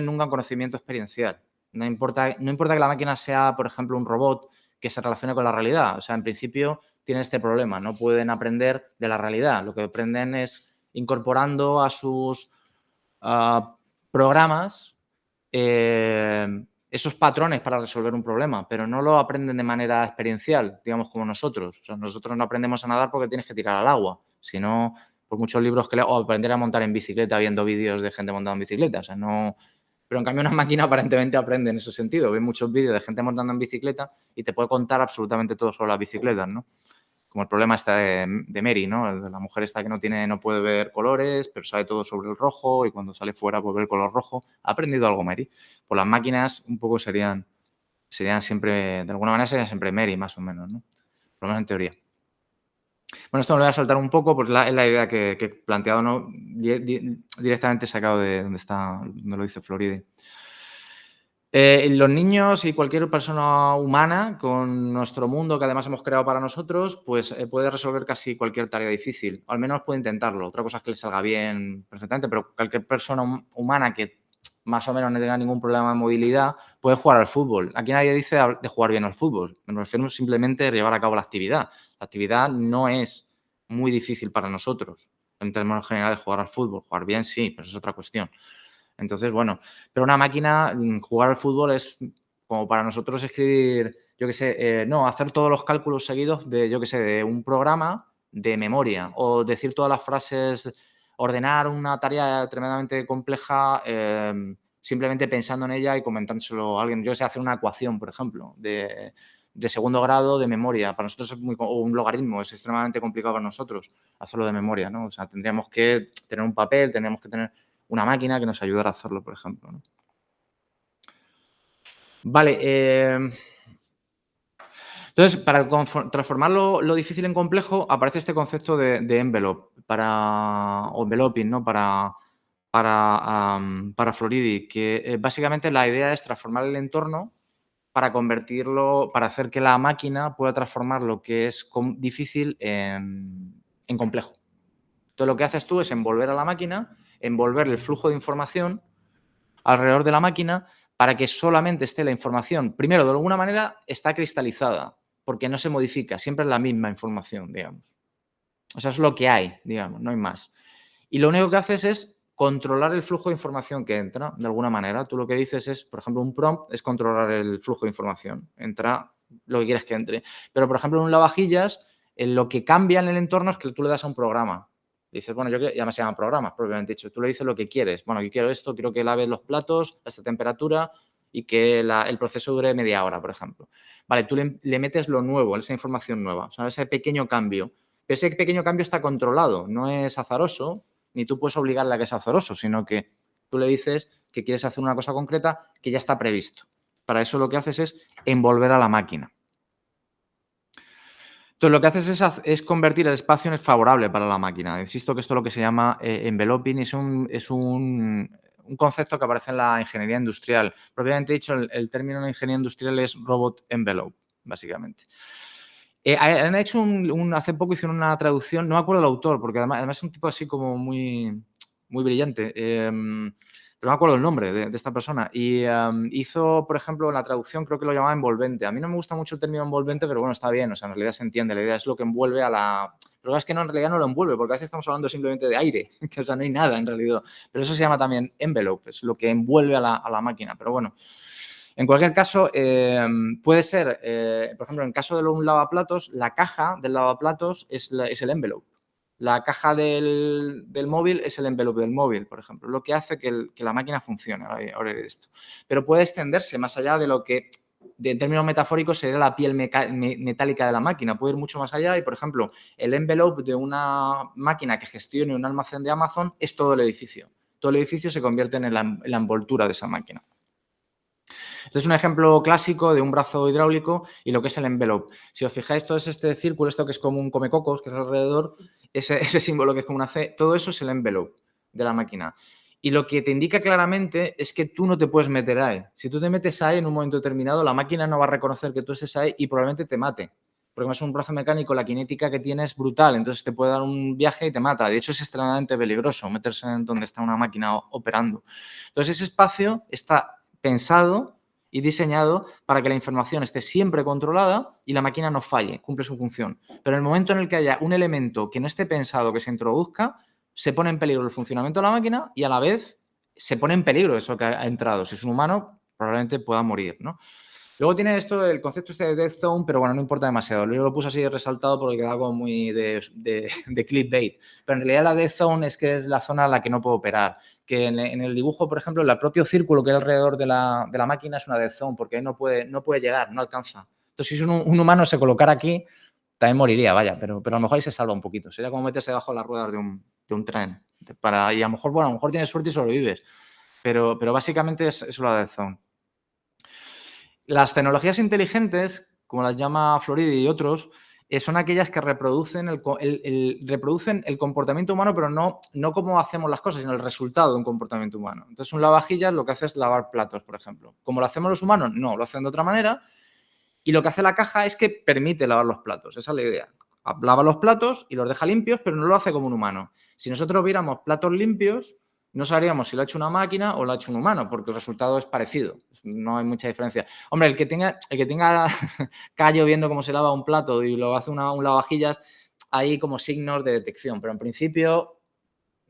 nunca un conocimiento experiencial. No importa que la máquina sea, por ejemplo, un robot que se relacione con la realidad. O sea, en principio tienen este problema, no pueden aprender de la realidad. Lo que aprenden es incorporando a sus programas esos patrones para resolver un problema, pero no lo aprenden de manera experiencial, digamos, como nosotros. O sea, nosotros no aprendemos a nadar porque tienes que tirar al agua, sino por muchos libros que o aprender a montar en bicicleta viendo vídeos de gente montando en bicicleta. O sea, no. Pero en cambio una máquina aparentemente aprende en ese sentido. Ve muchos vídeos de gente montando en bicicleta y te puede contar absolutamente todo sobre las bicicletas, ¿no? Como el problema está de Mary, ¿no? La mujer esta que no puede ver colores, pero sabe todo sobre el rojo y cuando sale fuera puede ver el color rojo. ¿Ha aprendido algo Mary? Pues las máquinas un poco serían siempre, de alguna manera serían siempre Mary, más o menos, ¿no? Por lo menos en teoría. Bueno, esto me lo voy a saltar un poco, pues es la idea que he planteado, ¿no? Directamente sacado de donde lo dice Floridi. Los niños y cualquier persona humana con nuestro mundo que además hemos creado para nosotros, pues puede resolver casi cualquier tarea difícil, o al menos puede intentarlo. Otra cosa es que le salga bien perfectamente, pero cualquier persona humana que más o menos no tenga ningún problema de movilidad puede jugar al fútbol. Aquí nadie dice de jugar bien al fútbol, me refiero simplemente a llevar a cabo la actividad. La actividad no es muy difícil para nosotros, en términos generales, jugar al fútbol. Jugar bien sí, pero es otra cuestión. Entonces, bueno, pero una máquina, jugar al fútbol es como para nosotros escribir, yo qué sé, no, hacer todos los cálculos seguidos de, yo qué sé, de un programa de memoria o decir todas las frases, ordenar una tarea tremendamente compleja simplemente pensando en ella y comentándoselo a alguien. Yo qué sé, hacer una ecuación, por ejemplo, de segundo grado de memoria. Para nosotros es o un logaritmo, es extremadamente complicado para nosotros hacerlo de memoria, ¿no? O sea, tendríamos que tener un papel, tendríamos que tener una máquina que nos ayudara a hacerlo, por ejemplo, ¿no? Vale. Entonces, para transformar lo difícil en complejo, aparece este concepto de envelope o enveloping, ¿no? Para Floridi, que básicamente la idea es transformar el entorno para convertirlo, para hacer que la máquina pueda transformar lo que es difícil en complejo. Entonces, lo que haces tú es envolver a la máquina, envolver el flujo de información alrededor de la máquina para que solamente esté la información. Primero, de alguna manera, está cristalizada, porque no se modifica, siempre es la misma información, digamos. O sea, es lo que hay, digamos, no hay más. Y lo único que haces es controlar el flujo de información que entra, de alguna manera. Tú lo que dices es, por ejemplo, un prompt es controlar el flujo de información. Entra lo que quieres que entre. Pero, por ejemplo, en un lavavajillas, lo que cambia en el entorno es que tú le das a un programa. Dices, bueno, ya además se llaman programas, propiamente dicho. Tú le dices lo que quieres. Bueno, yo quiero esto, quiero que laves los platos a esta temperatura y que el proceso dure media hora, por ejemplo. Vale, tú le metes lo nuevo, esa información nueva, o sea, ese pequeño cambio. Pero ese pequeño cambio está controlado, no es azaroso, ni tú puedes obligarle a que sea azaroso, sino que tú le dices que quieres hacer una cosa concreta que ya está previsto. Para eso lo que haces es envolver a la máquina. Entonces, lo que haces es convertir el espacio en favorable para la máquina. Insisto que esto es lo que se llama enveloping, es un concepto que aparece en la ingeniería industrial. Propiamente dicho, el término en ingeniería industrial es robot envelope, básicamente. Han hecho hace poco hicieron una traducción, no me acuerdo del autor, porque además es un tipo así como muy, muy brillante. Pero pero no me acuerdo el nombre de esta persona. Y hizo, por ejemplo, en la traducción creo que lo llamaba envolvente. A mí no me gusta mucho el término envolvente, pero bueno, está bien. O sea, en realidad se entiende. La idea es lo que envuelve a la... Pero es que no, en realidad no lo envuelve, porque a veces estamos hablando simplemente de aire, que o sea, no hay nada en realidad. Pero eso se llama también envelope, es lo que envuelve a la máquina. Pero bueno, en cualquier caso, puede ser, por ejemplo, en el caso de un lavaplatos, la caja del lavaplatos es el envelope. La caja del móvil es el envelope del móvil, por ejemplo, lo que hace que la máquina funcione. Ahora esto. Pero puede extenderse más allá de lo que, en términos metafóricos, sería la piel metálica de la máquina. Puede ir mucho más allá y, por ejemplo, el envelope de una máquina que gestione un almacén de Amazon es todo el edificio. Todo el edificio se convierte en la envoltura de esa máquina. Este es un ejemplo clásico de un brazo hidráulico y lo que es el envelope. Si os fijáis, todo es este círculo, esto que es como un comecocos, que es alrededor, ese símbolo que es como una C, todo eso es el envelope de la máquina. Y lo que te indica claramente es que tú no te puedes meter ahí. Si tú te metes ahí en un momento determinado, la máquina no va a reconocer que tú estés ahí y probablemente te mate. Porque más un brazo mecánico, la cinética que tiene es brutal, entonces te puede dar un viaje y te mata. De hecho, es extremadamente peligroso meterse en donde está una máquina operando. Entonces, ese espacio está pensado y diseñado para que la información esté siempre controlada y la máquina no falle, cumple su función. Pero en el momento en el que haya un elemento que no esté pensado que se introduzca, se pone en peligro el funcionamiento de la máquina y a la vez se pone en peligro eso que ha entrado. Si es un humano, probablemente pueda morir, ¿no? Luego tiene esto, el concepto este de Death Zone, pero bueno, no importa demasiado. Yo lo puse así resaltado porque queda como muy de clickbait. Pero en realidad la Death Zone es que es la zona a la que no puedo operar. Que en el dibujo, por ejemplo, el propio círculo que hay alrededor de la máquina es una Death Zone porque ahí no puede llegar, no alcanza. Entonces, si un humano se colocara aquí, también moriría, vaya, pero a lo mejor ahí se salva un poquito. Sería como meterse debajo de las ruedas de un tren. Y a lo mejor, bueno, a lo mejor tienes suerte y sobrevives. Pero básicamente es la Death Zone. Las tecnologías inteligentes, como las llama Floridi y otros, son aquellas que reproducen el comportamiento humano, pero no cómo hacemos las cosas, sino el resultado de un comportamiento humano. Entonces, un lavavajillas lo que hace es lavar platos, por ejemplo. ¿Cómo lo hacemos los humanos? No, lo hacen de otra manera. Y lo que hace la caja es que permite lavar los platos. Esa es la idea. Lava los platos y los deja limpios, pero no lo hace como un humano. Si nosotros viéramos platos limpios, no sabríamos si lo ha hecho una máquina o lo ha hecho un humano, porque el resultado es parecido. No hay mucha diferencia. Hombre, el que tenga callo viendo cómo se lava un plato y lo hace un lavavajillas, hay como signos de detección. Pero en principio, o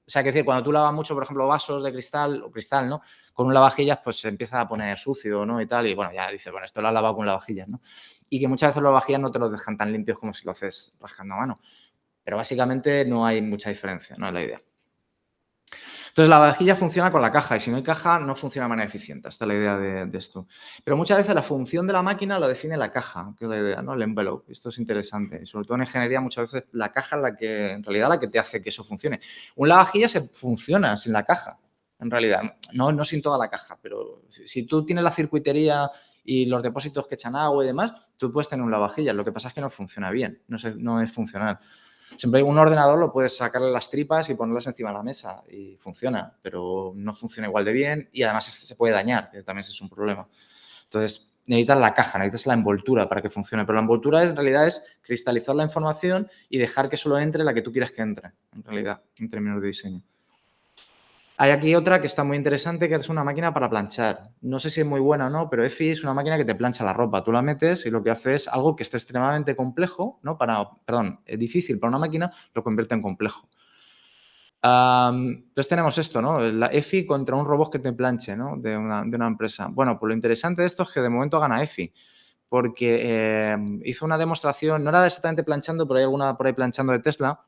sea, que decir, cuando tú lavas mucho, por ejemplo, vasos de cristal o cristal, ¿no? Con un lavavajillas, pues se empieza a poner sucio, ¿no? Y tal, y bueno, ya dices, bueno, esto lo has lavado con lavavajillas, ¿no? Y que muchas veces los lavavajillas no te los dejan tan limpios como si lo haces rascando a mano. Pero básicamente no hay mucha diferencia, no es la idea. Entonces, la lavavajillas funciona con la caja y si no hay caja no funciona de manera eficiente. Esta es la idea de esto. Pero muchas veces la función de la máquina lo define la caja, que es la idea, ¿no? El envelope. Esto es interesante. Y sobre todo en ingeniería muchas veces la caja es la que, en realidad, la que te hace que eso funcione. Un lavavajillas se funciona sin la caja, en realidad. No sin toda la caja, pero si tú tienes la circuitería y los depósitos que echan agua y demás, tú puedes tener un lavavajillas. Lo que pasa es que no funciona bien, no es funcional. Siempre un ordenador lo puedes sacarle las tripas y ponerlas encima de la mesa y funciona, pero no funciona igual de bien y además se puede dañar, que también es un problema. Entonces, necesitas la caja, necesitas la envoltura para que funcione, pero la envoltura en realidad es cristalizar la información y dejar que solo entre la que tú quieres que entre, en realidad, en términos de diseño. Hay aquí otra que está muy interesante, que es una máquina para planchar. No sé si es muy buena o no, pero EFI es una máquina que te plancha la ropa. Tú la metes y lo que hace es algo que esté extremadamente complejo, ¿no? Difícil para una máquina, lo convierte en complejo. Entonces tenemos esto, ¿no? La EFI contra un robot que te planche, ¿no? De una empresa. Bueno, pues lo interesante de esto es que de momento gana EFI, porque hizo una demostración, no era exactamente planchando, pero hay alguna por ahí planchando de Tesla,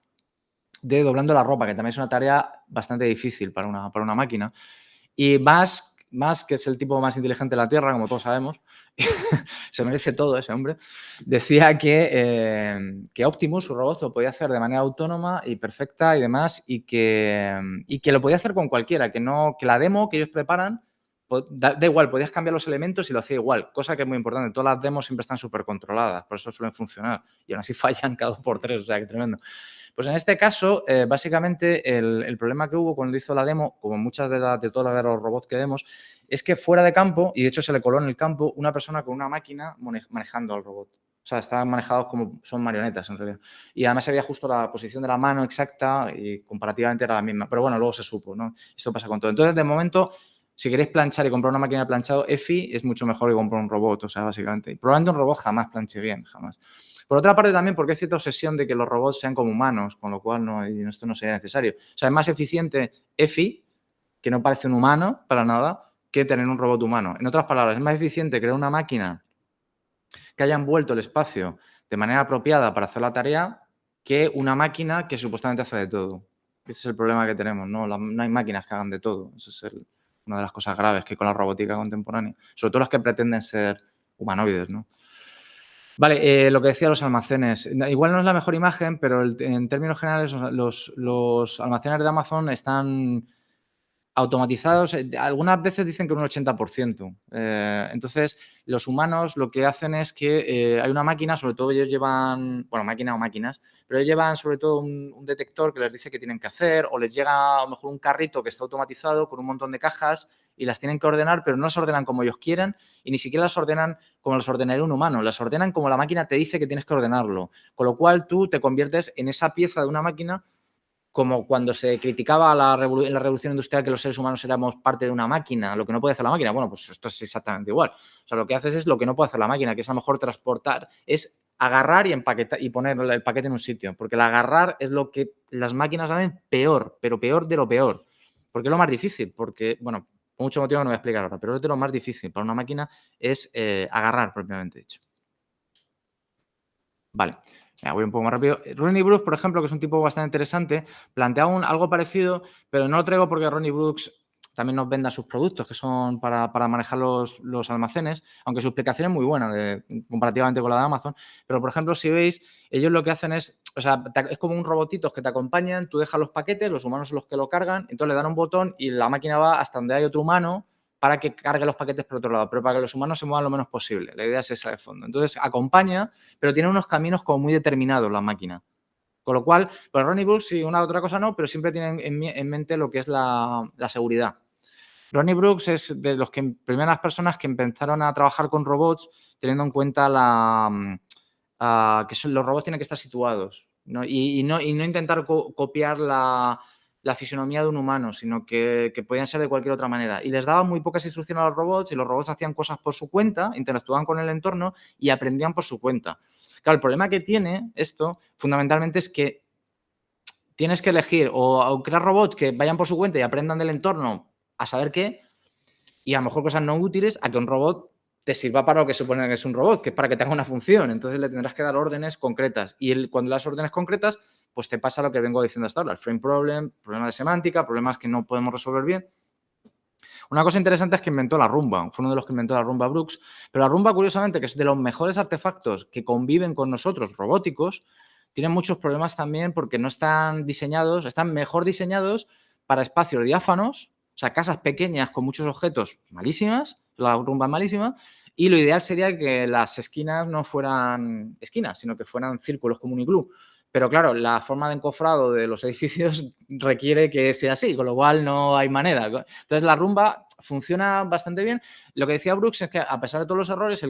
de doblando la ropa, que también es una tarea bastante difícil para una máquina. Y Musk, que es el tipo más inteligente de la Tierra, como todos sabemos, se merece todo ese hombre, decía que Optimus, su robot, lo podía hacer de manera autónoma y perfecta y demás, y que lo podía hacer con cualquiera, que la demo que ellos preparan, da igual, podías cambiar los elementos y lo hacía igual, cosa que es muy importante. Todas las demos siempre están súper controladas, por eso suelen funcionar, y aún así fallan cada 2 por 3, o sea, que tremendo. Pues en este caso, básicamente, el problema que hubo cuando hizo la demo, como muchas de todas las de los robots que vemos, es que fuera de campo, y de hecho se le coló en el campo, una persona con una máquina manejando al robot. O sea, estaban manejados como son marionetas, en realidad. Y además había justo la posición de la mano exacta y comparativamente era la misma. Pero bueno, luego se supo, ¿no? Esto pasa con todo. Entonces, de momento, Si queréis planchar y comprar una máquina de planchado, EFI es mucho mejor que comprar un robot, o sea, básicamente. Y probablemente un robot jamás planche bien, jamás. Por otra parte también porque hay cierta obsesión de que los robots sean como humanos, con lo cual esto no sería necesario. O sea, es más eficiente EFI, que no parece un humano para nada, que tener un robot humano. En otras palabras, es más eficiente crear una máquina que haya envuelto el espacio de manera apropiada para hacer la tarea que una máquina que supuestamente hace de todo. Ese es el problema que tenemos, ¿no? No hay máquinas que hagan de todo. Esa es una de las cosas graves que hay con la robótica contemporánea. Sobre todo las que pretenden ser humanoides, ¿no? Vale, lo que decía los almacenes. Igual no es la mejor imagen, pero en términos generales los almacenes de Amazon están automatizados. Algunas veces dicen que un 80%. Entonces, los humanos lo que hacen es que hay una máquina, sobre todo ellos llevan, bueno, máquina o máquinas, pero ellos llevan sobre todo un detector que les dice qué tienen que hacer, o les llega a lo mejor un carrito que está automatizado con un montón de cajas y las tienen que ordenar, pero no las ordenan como ellos quieren y ni siquiera las ordenan como las ordenaría un humano, las ordenan como la máquina te dice que tienes que ordenarlo. Con lo cual tú te conviertes en esa pieza de una máquina, como cuando se criticaba en la revolución industrial que los seres humanos éramos parte de una máquina, lo que no puede hacer la máquina. Bueno, pues esto es exactamente igual. O sea, lo que haces es lo que no puede hacer la máquina, que es a lo mejor transportar, es agarrar y empaquetar y poner el paquete en un sitio. Porque el agarrar es lo que las máquinas hacen peor, pero peor de lo peor. Porque es lo más difícil, porque, bueno, por mucho motivo no voy a explicar ahora, pero es de lo más difícil para una máquina es agarrar, propiamente dicho. Vale. Voy un poco más rápido. Ronnie Brooks, por ejemplo, que es un tipo bastante interesante, plantea algo parecido, pero no lo traigo porque Ronnie Brooks también nos venda sus productos, que son para manejar los almacenes, aunque su explicación es muy buena comparativamente con la de Amazon. Pero, por ejemplo, si veis, ellos lo que hacen es, o sea, es como un robotito que te acompañan, tú dejas los paquetes, los humanos son los que lo cargan, entonces le dan un botón y la máquina va hasta donde hay otro humano para que cargue los paquetes por otro lado, pero para que los humanos se muevan lo menos posible. La idea es esa de fondo. Entonces, acompaña, pero tiene unos caminos como muy determinados la máquina. Con lo cual, pues Ronnie Brooks sí, una u otra cosa no, pero siempre tienen en mente lo que es la seguridad. Ronnie Brooks es de las primeras personas que empezaron a trabajar con robots teniendo en cuenta que los robots tienen que estar situados, ¿no? Y no intentar copiar la fisonomía de un humano, sino que podían ser de cualquier otra manera. Y les daban muy pocas instrucciones a los robots y los robots hacían cosas por su cuenta, interactuaban con el entorno y aprendían por su cuenta. Claro, el problema que tiene esto fundamentalmente es que tienes que elegir o crear robots que vayan por su cuenta y aprendan del entorno a saber qué, y a lo mejor cosas no útiles, a que un robot te sirva para lo que supone que es un robot, que es para que tenga una función. Entonces le tendrás que dar órdenes concretas. Y cuando le das órdenes concretas, pues te pasa lo que vengo diciendo hasta ahora, el frame problem, problemas de semántica, problemas que no podemos resolver bien. Una cosa interesante es que inventó la rumba, fue uno de los que inventó la rumba Brooks, pero la rumba, curiosamente, que es de los mejores artefactos que conviven con nosotros, robóticos, tienen muchos problemas también porque no están diseñados, están mejor diseñados para espacios diáfanos, o sea, casas pequeñas con muchos objetos malísimas, la rumba es malísima, y lo ideal sería que las esquinas no fueran esquinas, sino que fueran círculos como un iglú. Pero claro, la forma de encofrado de los edificios requiere que sea así, con lo cual no hay manera. Entonces, la rumba funciona bastante bien. Lo que decía Brooks es que, a pesar de todos los errores,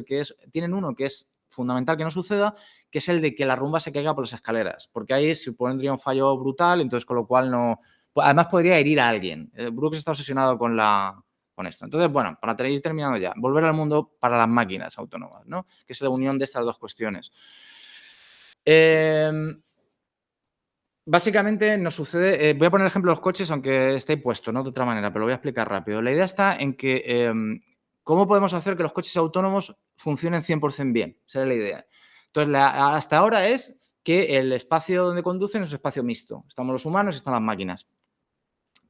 tienen uno que es fundamental que no suceda, que es el de que la rumba se caiga por las escaleras, porque ahí se pondría un fallo brutal, entonces con lo cual no... Además, podría herir a alguien. Brooks está obsesionado con esto. Entonces, bueno, para ir terminando ya, volver al mundo para las máquinas autónomas, ¿no? Que es la unión de estas dos cuestiones. Básicamente nos sucede, voy a poner el ejemplo de los coches, aunque esté puesto, ¿no? De otra manera, pero lo voy a explicar rápido. La idea está en que ¿cómo podemos hacer que los coches autónomos funcionen 100% bien? Esa es la idea. Entonces, hasta ahora es que el espacio donde conducen es un espacio mixto. Estamos los humanos y están las máquinas.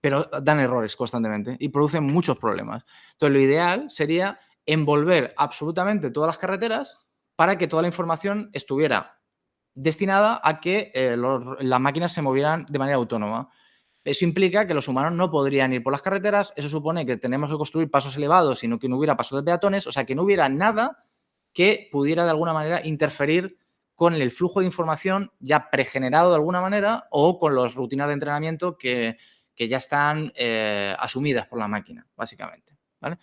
Pero dan errores constantemente y producen muchos problemas. Entonces, lo ideal sería envolver absolutamente todas las carreteras para que toda la información estuviera destinada a que las máquinas se movieran de manera autónoma. Eso implica que los humanos no podrían ir por las carreteras, eso supone que tenemos que construir pasos elevados, sino que no hubiera pasos de peatones, o sea, que no hubiera nada que pudiera de alguna manera interferir con el flujo de información ya pregenerado de alguna manera o con las rutinas de entrenamiento que ya están asumidas por la máquina, básicamente, ¿vale?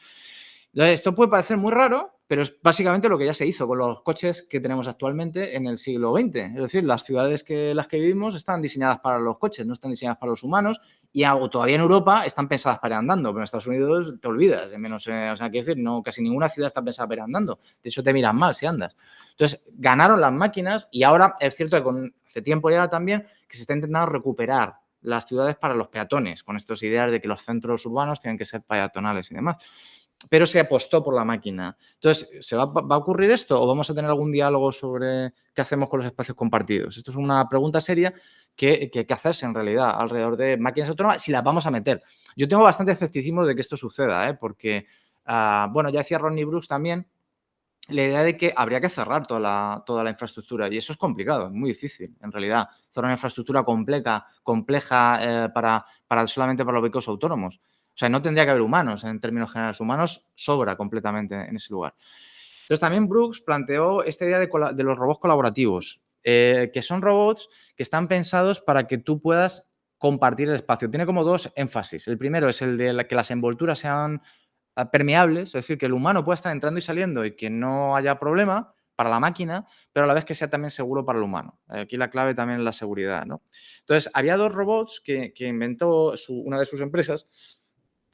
Esto puede parecer muy raro, pero es básicamente lo que ya se hizo con los coches que tenemos actualmente en el siglo XX. Es decir, las ciudades en las que vivimos están diseñadas para los coches, no están diseñadas para los humanos, y todavía en Europa están pensadas para ir andando, pero en Estados Unidos te olvidas, de menos, o sea, quiero decir, no, casi ninguna ciudad está pensada para ir andando. De hecho, te miran mal si andas. Entonces, ganaron las máquinas y ahora es cierto que hace tiempo ya también que se está intentando recuperar las ciudades para los peatones, con estas ideas de que los centros urbanos tienen que ser peatonales y demás. Pero se apostó por la máquina. Entonces, ¿se va a ocurrir esto o vamos a tener algún diálogo sobre qué hacemos con los espacios compartidos? Esto es una pregunta seria que hay que hacerse en realidad alrededor de máquinas autónomas si las vamos a meter. Yo tengo bastante escepticismo de que esto suceda, porque, bueno, ya decía Rodney Brooks también, la idea de que habría que cerrar toda la infraestructura y eso es complicado, es muy difícil en realidad. Cerrar una infraestructura compleja solamente para los vehículos autónomos. O sea, no tendría que haber humanos en términos generales. Humanos sobra completamente en ese lugar. Entonces, también Brooks planteó esta idea de los robots colaborativos, que son robots que están pensados para que tú puedas compartir el espacio. Tiene como dos énfasis. El primero es el de que las envolturas sean permeables, es decir, que el humano pueda estar entrando y saliendo y que no haya problema para la máquina, pero a la vez que sea también seguro para el humano. Aquí la clave también es la seguridad, ¿no? Entonces, había dos robots que inventó una de sus empresas,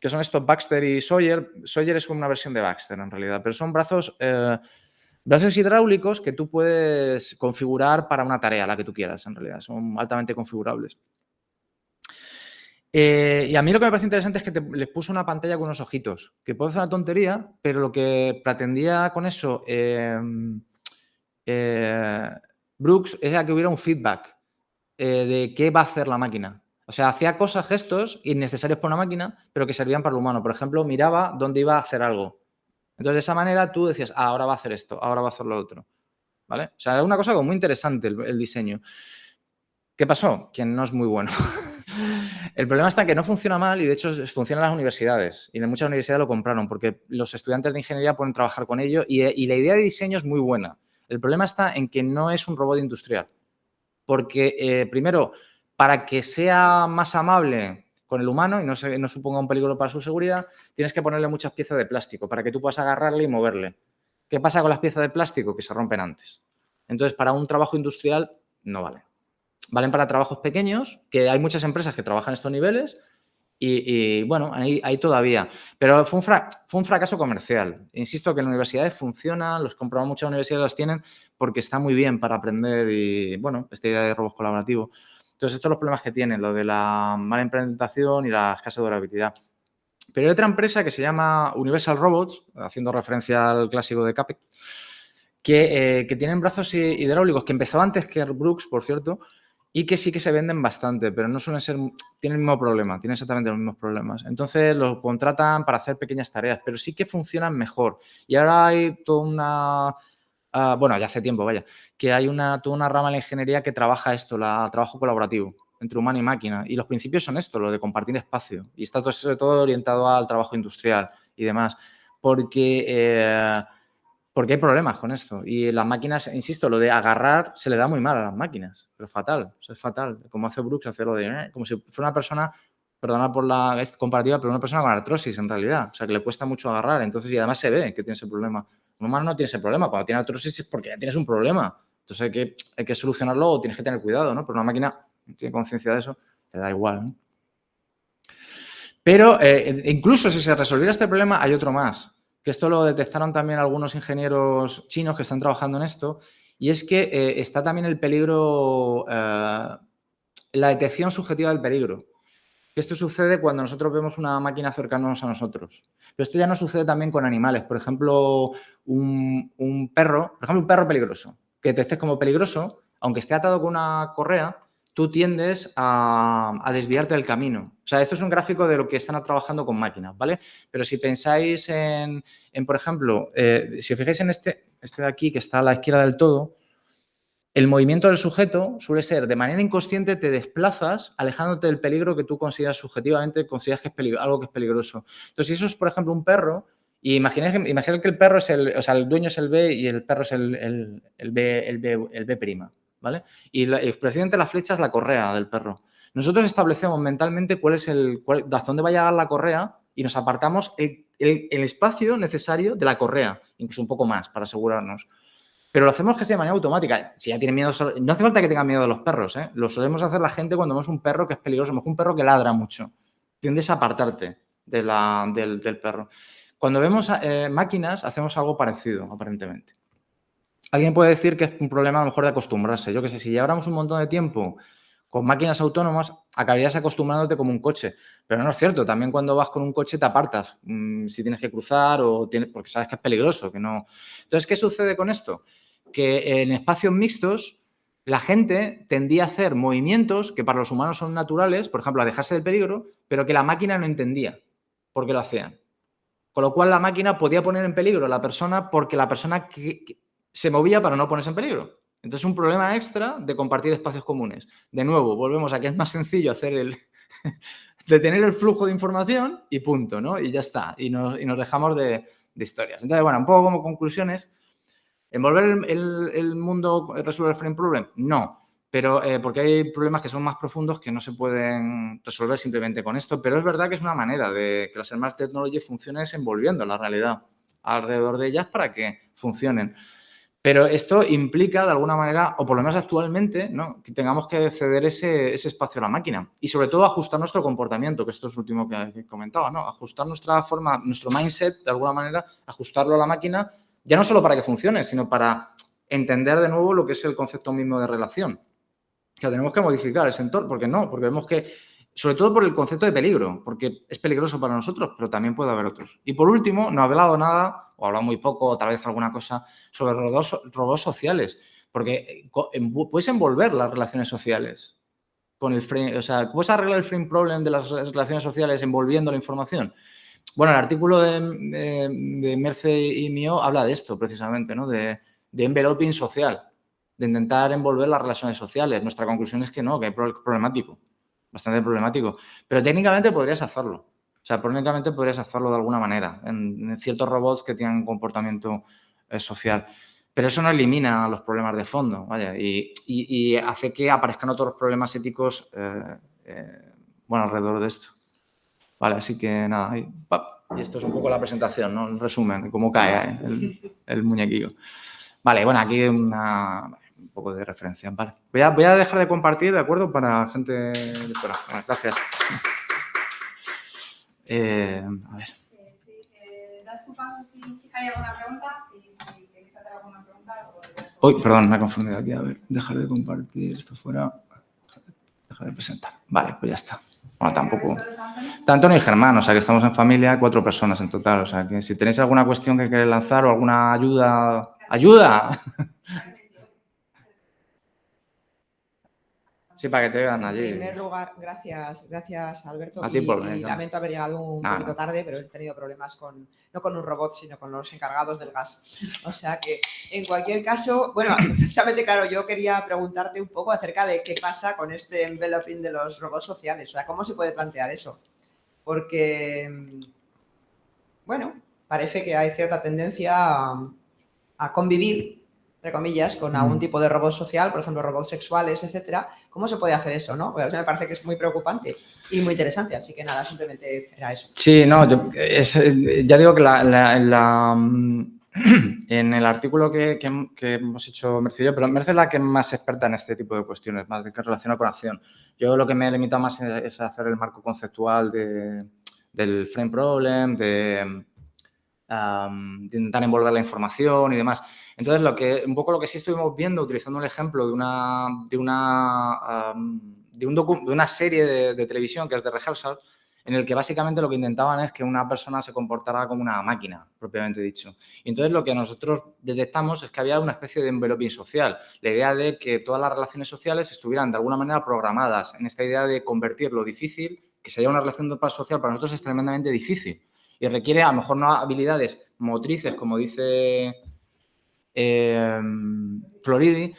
que son estos Baxter y Sawyer. Sawyer es como una versión de Baxter, en realidad, pero son brazos hidráulicos que tú puedes configurar para una tarea, la que tú quieras, en realidad. Son altamente configurables. Y a mí lo que me parece interesante es que les puso una pantalla con unos ojitos, que puede ser una tontería, pero lo que pretendía con eso Brooks era que hubiera un feedback de qué va a hacer la máquina. O sea, hacía cosas, gestos innecesarios para una máquina, pero que servían para el humano. Por ejemplo, miraba dónde iba a hacer algo. Entonces, de esa manera tú decías, ahora va a hacer esto, ahora va a hacer lo otro. ¿Vale? O sea, es una cosa como muy interesante el diseño. ¿Qué pasó? Que no es muy bueno. El problema está que no funciona mal y, de hecho, funciona en las universidades. Y en muchas universidades lo compraron porque los estudiantes de ingeniería pueden trabajar con ello y la idea de diseño es muy buena. El problema está en que no es un robot industrial. Porque, primero, para que sea más amable con el humano y no suponga un peligro para su seguridad, tienes que ponerle muchas piezas de plástico para que tú puedas agarrarle y moverle. ¿Qué pasa con las piezas de plástico? Que se rompen antes. Entonces, para un trabajo industrial no vale. Valen para trabajos pequeños, que hay muchas empresas que trabajan estos niveles y bueno, ahí todavía. Pero fue un fracaso comercial. Insisto que en las universidades funcionan, los comprobamos, muchas universidades las tienen porque está muy bien para aprender y, bueno, esta idea de robots colaborativos. Entonces, estos son los problemas que tienen, lo de la mala implementación y la escasa durabilidad. Pero hay otra empresa que se llama Universal Robots, haciendo referencia al clásico de Capek, que tienen brazos hidráulicos, que empezó antes que Brooks, por cierto, y que sí que se venden bastante, pero no suelen ser, tienen el mismo problema, tienen exactamente los mismos problemas. Entonces los contratan para hacer pequeñas tareas, pero sí que funcionan mejor. Y ahora hay toda una, bueno, ya hace tiempo, vaya, que hay toda una rama de la ingeniería que trabaja esto, el trabajo colaborativo entre humano y máquina. Y los principios son esto, lo de compartir espacio. Y está sobre todo orientado al trabajo industrial y demás. Porque hay problemas con esto. Y las máquinas, insisto, lo de agarrar se le da muy mal a las máquinas. Pero fatal, o sea, es fatal. Como hace Brooks, hace lo de como si fuera una persona, perdona por la comparativa, pero una persona con artrosis en realidad. O sea, que le cuesta mucho agarrar. Entonces, y además se ve que tiene ese problema. Un humano no tiene ese problema. Cuando tiene artrosis es porque ya tienes un problema. Entonces hay que solucionarlo o tienes que tener cuidado, ¿no? Pero una máquina no tiene conciencia de eso, le da igual, ¿no? Pero incluso si se resolviera este problema, hay otro más. Que esto lo detectaron también algunos ingenieros chinos que están trabajando en esto, y es que está también el peligro, la detección subjetiva del peligro. Esto sucede cuando nosotros vemos una máquina cercanos a nosotros. Pero esto ya no sucede también con animales. Por ejemplo, un perro peligroso, que detectes como peligroso, aunque esté atado con una correa, tú tiendes a desviarte del camino. O sea, esto es un gráfico de lo que están trabajando con máquinas, ¿vale? Pero si pensáis en por ejemplo, si os fijáis en este de aquí, que está a la izquierda del todo, el movimiento del sujeto suele ser, de manera inconsciente, te desplazas alejándote del peligro que tú consideras subjetivamente, consideras que es algo que es peligroso. Entonces, si eso es, por ejemplo, un perro, y imaginad que el perro es el dueño es el B y el perro es el B', ¿vale? Y precisamente la flecha es la correa del perro. Nosotros establecemos mentalmente hasta dónde va a llegar la correa y nos apartamos el espacio necesario de la correa, incluso un poco más para asegurarnos. Pero lo hacemos casi de manera automática. Si ya tiene miedo, no hace falta que tengan miedo de los perros, ¿eh? Lo solemos hacer la gente cuando vemos un perro que es peligroso, mejor un perro que ladra mucho. Tiendes a apartarte del perro. Cuando vemos máquinas, hacemos algo parecido, aparentemente. Alguien puede decir que es un problema a lo mejor de acostumbrarse. Yo que sé, si lleváramos un montón de tiempo con máquinas autónomas, acabarías acostumbrándote como un coche. Pero no es cierto. También cuando vas con un coche te apartas. Si tienes que cruzar porque sabes que es peligroso. Que no. Entonces, ¿qué sucede con esto? Que en espacios mixtos la gente tendía a hacer movimientos que para los humanos son naturales, por ejemplo, alejarse del peligro, pero que la máquina no entendía por qué lo hacían. Con lo cual la máquina podía poner en peligro a la persona porque la persona que se movía para no ponerse en peligro. Entonces, un problema extra de compartir espacios comunes. De nuevo, volvemos a que es más sencillo hacer de tener el flujo de información y punto, ¿no? Y ya está. Y nos dejamos de historias. Entonces, bueno, un poco como conclusiones. ¿Envolver el mundo resuelve el frame problem? No. Pero porque hay problemas que son más profundos que no se pueden resolver simplemente con esto. Pero es verdad que es una manera de que las Smart Technology funcionen envolviendo la realidad alrededor de ellas para que funcionen. Pero esto implica, de alguna manera, o por lo menos actualmente, ¿no?, que tengamos que ceder ese espacio a la máquina. Y, sobre todo, ajustar nuestro comportamiento, que esto es lo último que comentaba, ¿no? Ajustar nuestra forma, nuestro mindset, de alguna manera, ajustarlo a la máquina, ya no solo para que funcione, sino para entender de nuevo lo que es el concepto mismo de relación. Que tenemos que modificar ese entorno, porque vemos que, sobre todo por el concepto de peligro, porque es peligroso para nosotros, pero también puede haber otros. Y por último, no he hablado nada, o he hablado muy poco, o tal vez alguna cosa sobre robots sociales, porque puedes envolver las relaciones sociales con el frame, o sea, ¿puedes arreglar el frame problem de las relaciones sociales envolviendo la información? Bueno, el artículo de Merce y mío habla de esto, precisamente, ¿no? De enveloping social, de intentar envolver las relaciones sociales. Nuestra conclusión es que no, que es problemático, bastante problemático. Pero técnicamente podrías hacerlo. O sea, técnicamente podrías hacerlo de alguna manera en ciertos robots que tienen un comportamiento social. Pero eso no elimina los problemas de fondo, vaya, y hace que aparezcan otros problemas éticos, bueno, alrededor de esto. Vale, así que nada, y esto es un poco la presentación, ¿no? El resumen de cómo cae el muñequillo. Vale, bueno, aquí un poco de referencia. Vale, voy a dejar de compartir, ¿de acuerdo? Para gente de fuera. Bueno, gracias. A ver. Das tu paso si hay alguna pregunta y si queréis hacer alguna pregunta. Uy, perdón, me he confundido aquí. A ver, dejar de compartir esto fuera. Dejar de presentar. Vale, pues ya está. Bueno, tampoco. Antonio y Germán, o sea que estamos en familia, 4 personas en total. O sea que si tenéis alguna cuestión que queréis lanzar o alguna ayuda. ¡Ayuda! Sí, para que te vean allí. En primer lugar, gracias Alberto. A ti por venir, y lamento haber llegado un poquito tarde, pero he tenido problemas no con un robot, sino con los encargados del gas. O sea que, en cualquier caso, bueno, precisamente, claro, yo quería preguntarte un poco acerca de qué pasa con este enveloping de los robots sociales. O sea, ¿cómo se puede plantear eso? Porque, bueno, parece que hay cierta tendencia a convivir, entre comillas, con algún tipo de robot social, por ejemplo, robots sexuales, etcétera. ¿Cómo se puede hacer eso, no? Porque a mí me parece que es muy preocupante y muy interesante, así que nada, simplemente era eso. Sí, no, ya digo que en el artículo que hemos hecho Merce y yo, pero Merce es la que más experta en este tipo de cuestiones, más de que relaciona con acción. Yo lo que me he limitado más es hacer el marco conceptual del frame problem, de intentar envolver la información y demás. Entonces, un poco lo que sí estuvimos viendo, utilizando un ejemplo de una serie de televisión que es de Rehearsal, en el que básicamente lo que intentaban es que una persona se comportara como una máquina, propiamente dicho. Y entonces lo que nosotros detectamos es que había una especie de enveloping social, la idea de que todas las relaciones sociales estuvieran de alguna manera programadas en esta idea de convertir lo difícil, que sería una relación social para nosotros es tremendamente difícil. Y requiere, a lo mejor, no habilidades motrices, como dice Floridi,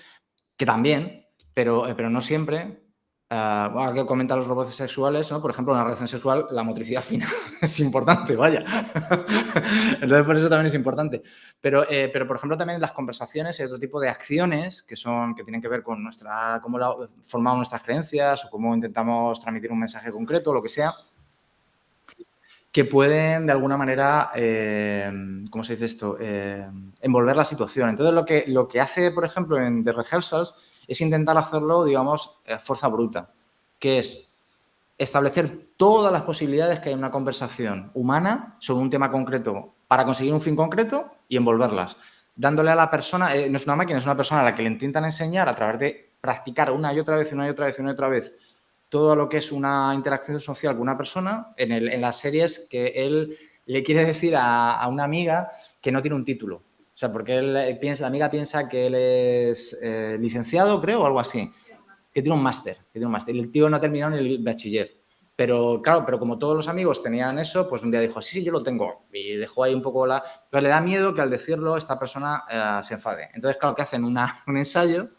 que también, pero no siempre. Ahora que comenta los robots sexuales, ¿no? Por ejemplo, en una relación sexual, la motricidad fina es importante, vaya. Entonces, por eso también es importante. Pero, por ejemplo, también en las conversaciones hay otro tipo de acciones que tienen que ver con cómo formamos nuestras creencias o cómo intentamos transmitir un mensaje concreto o lo que sea. que pueden, de alguna manera, ¿cómo se dice esto? Envolver la situación. Entonces, lo que hace, por ejemplo, en The Rehearsals es intentar hacerlo, digamos, a fuerza bruta, que es establecer todas las posibilidades que hay en una conversación humana sobre un tema concreto para conseguir un fin concreto y envolverlas, dándole a la persona, no es una máquina, es una persona a la que le intentan enseñar a través de practicar una y otra vez, una y otra vez, una y otra vez, todo lo que es una interacción social con una persona en las series que él le quiere decir a una amiga que no tiene un título. O sea, porque la amiga piensa que él es licenciado, creo, o algo así. Que tiene un máster. Y el tío no ha terminado ni el bachiller. Pero claro, pero como todos los amigos tenían eso, pues un día dijo, sí, yo lo tengo. Y dejó ahí un poco Pero le da miedo que al decirlo esta persona se enfade. Entonces, claro, que hacen un ensayo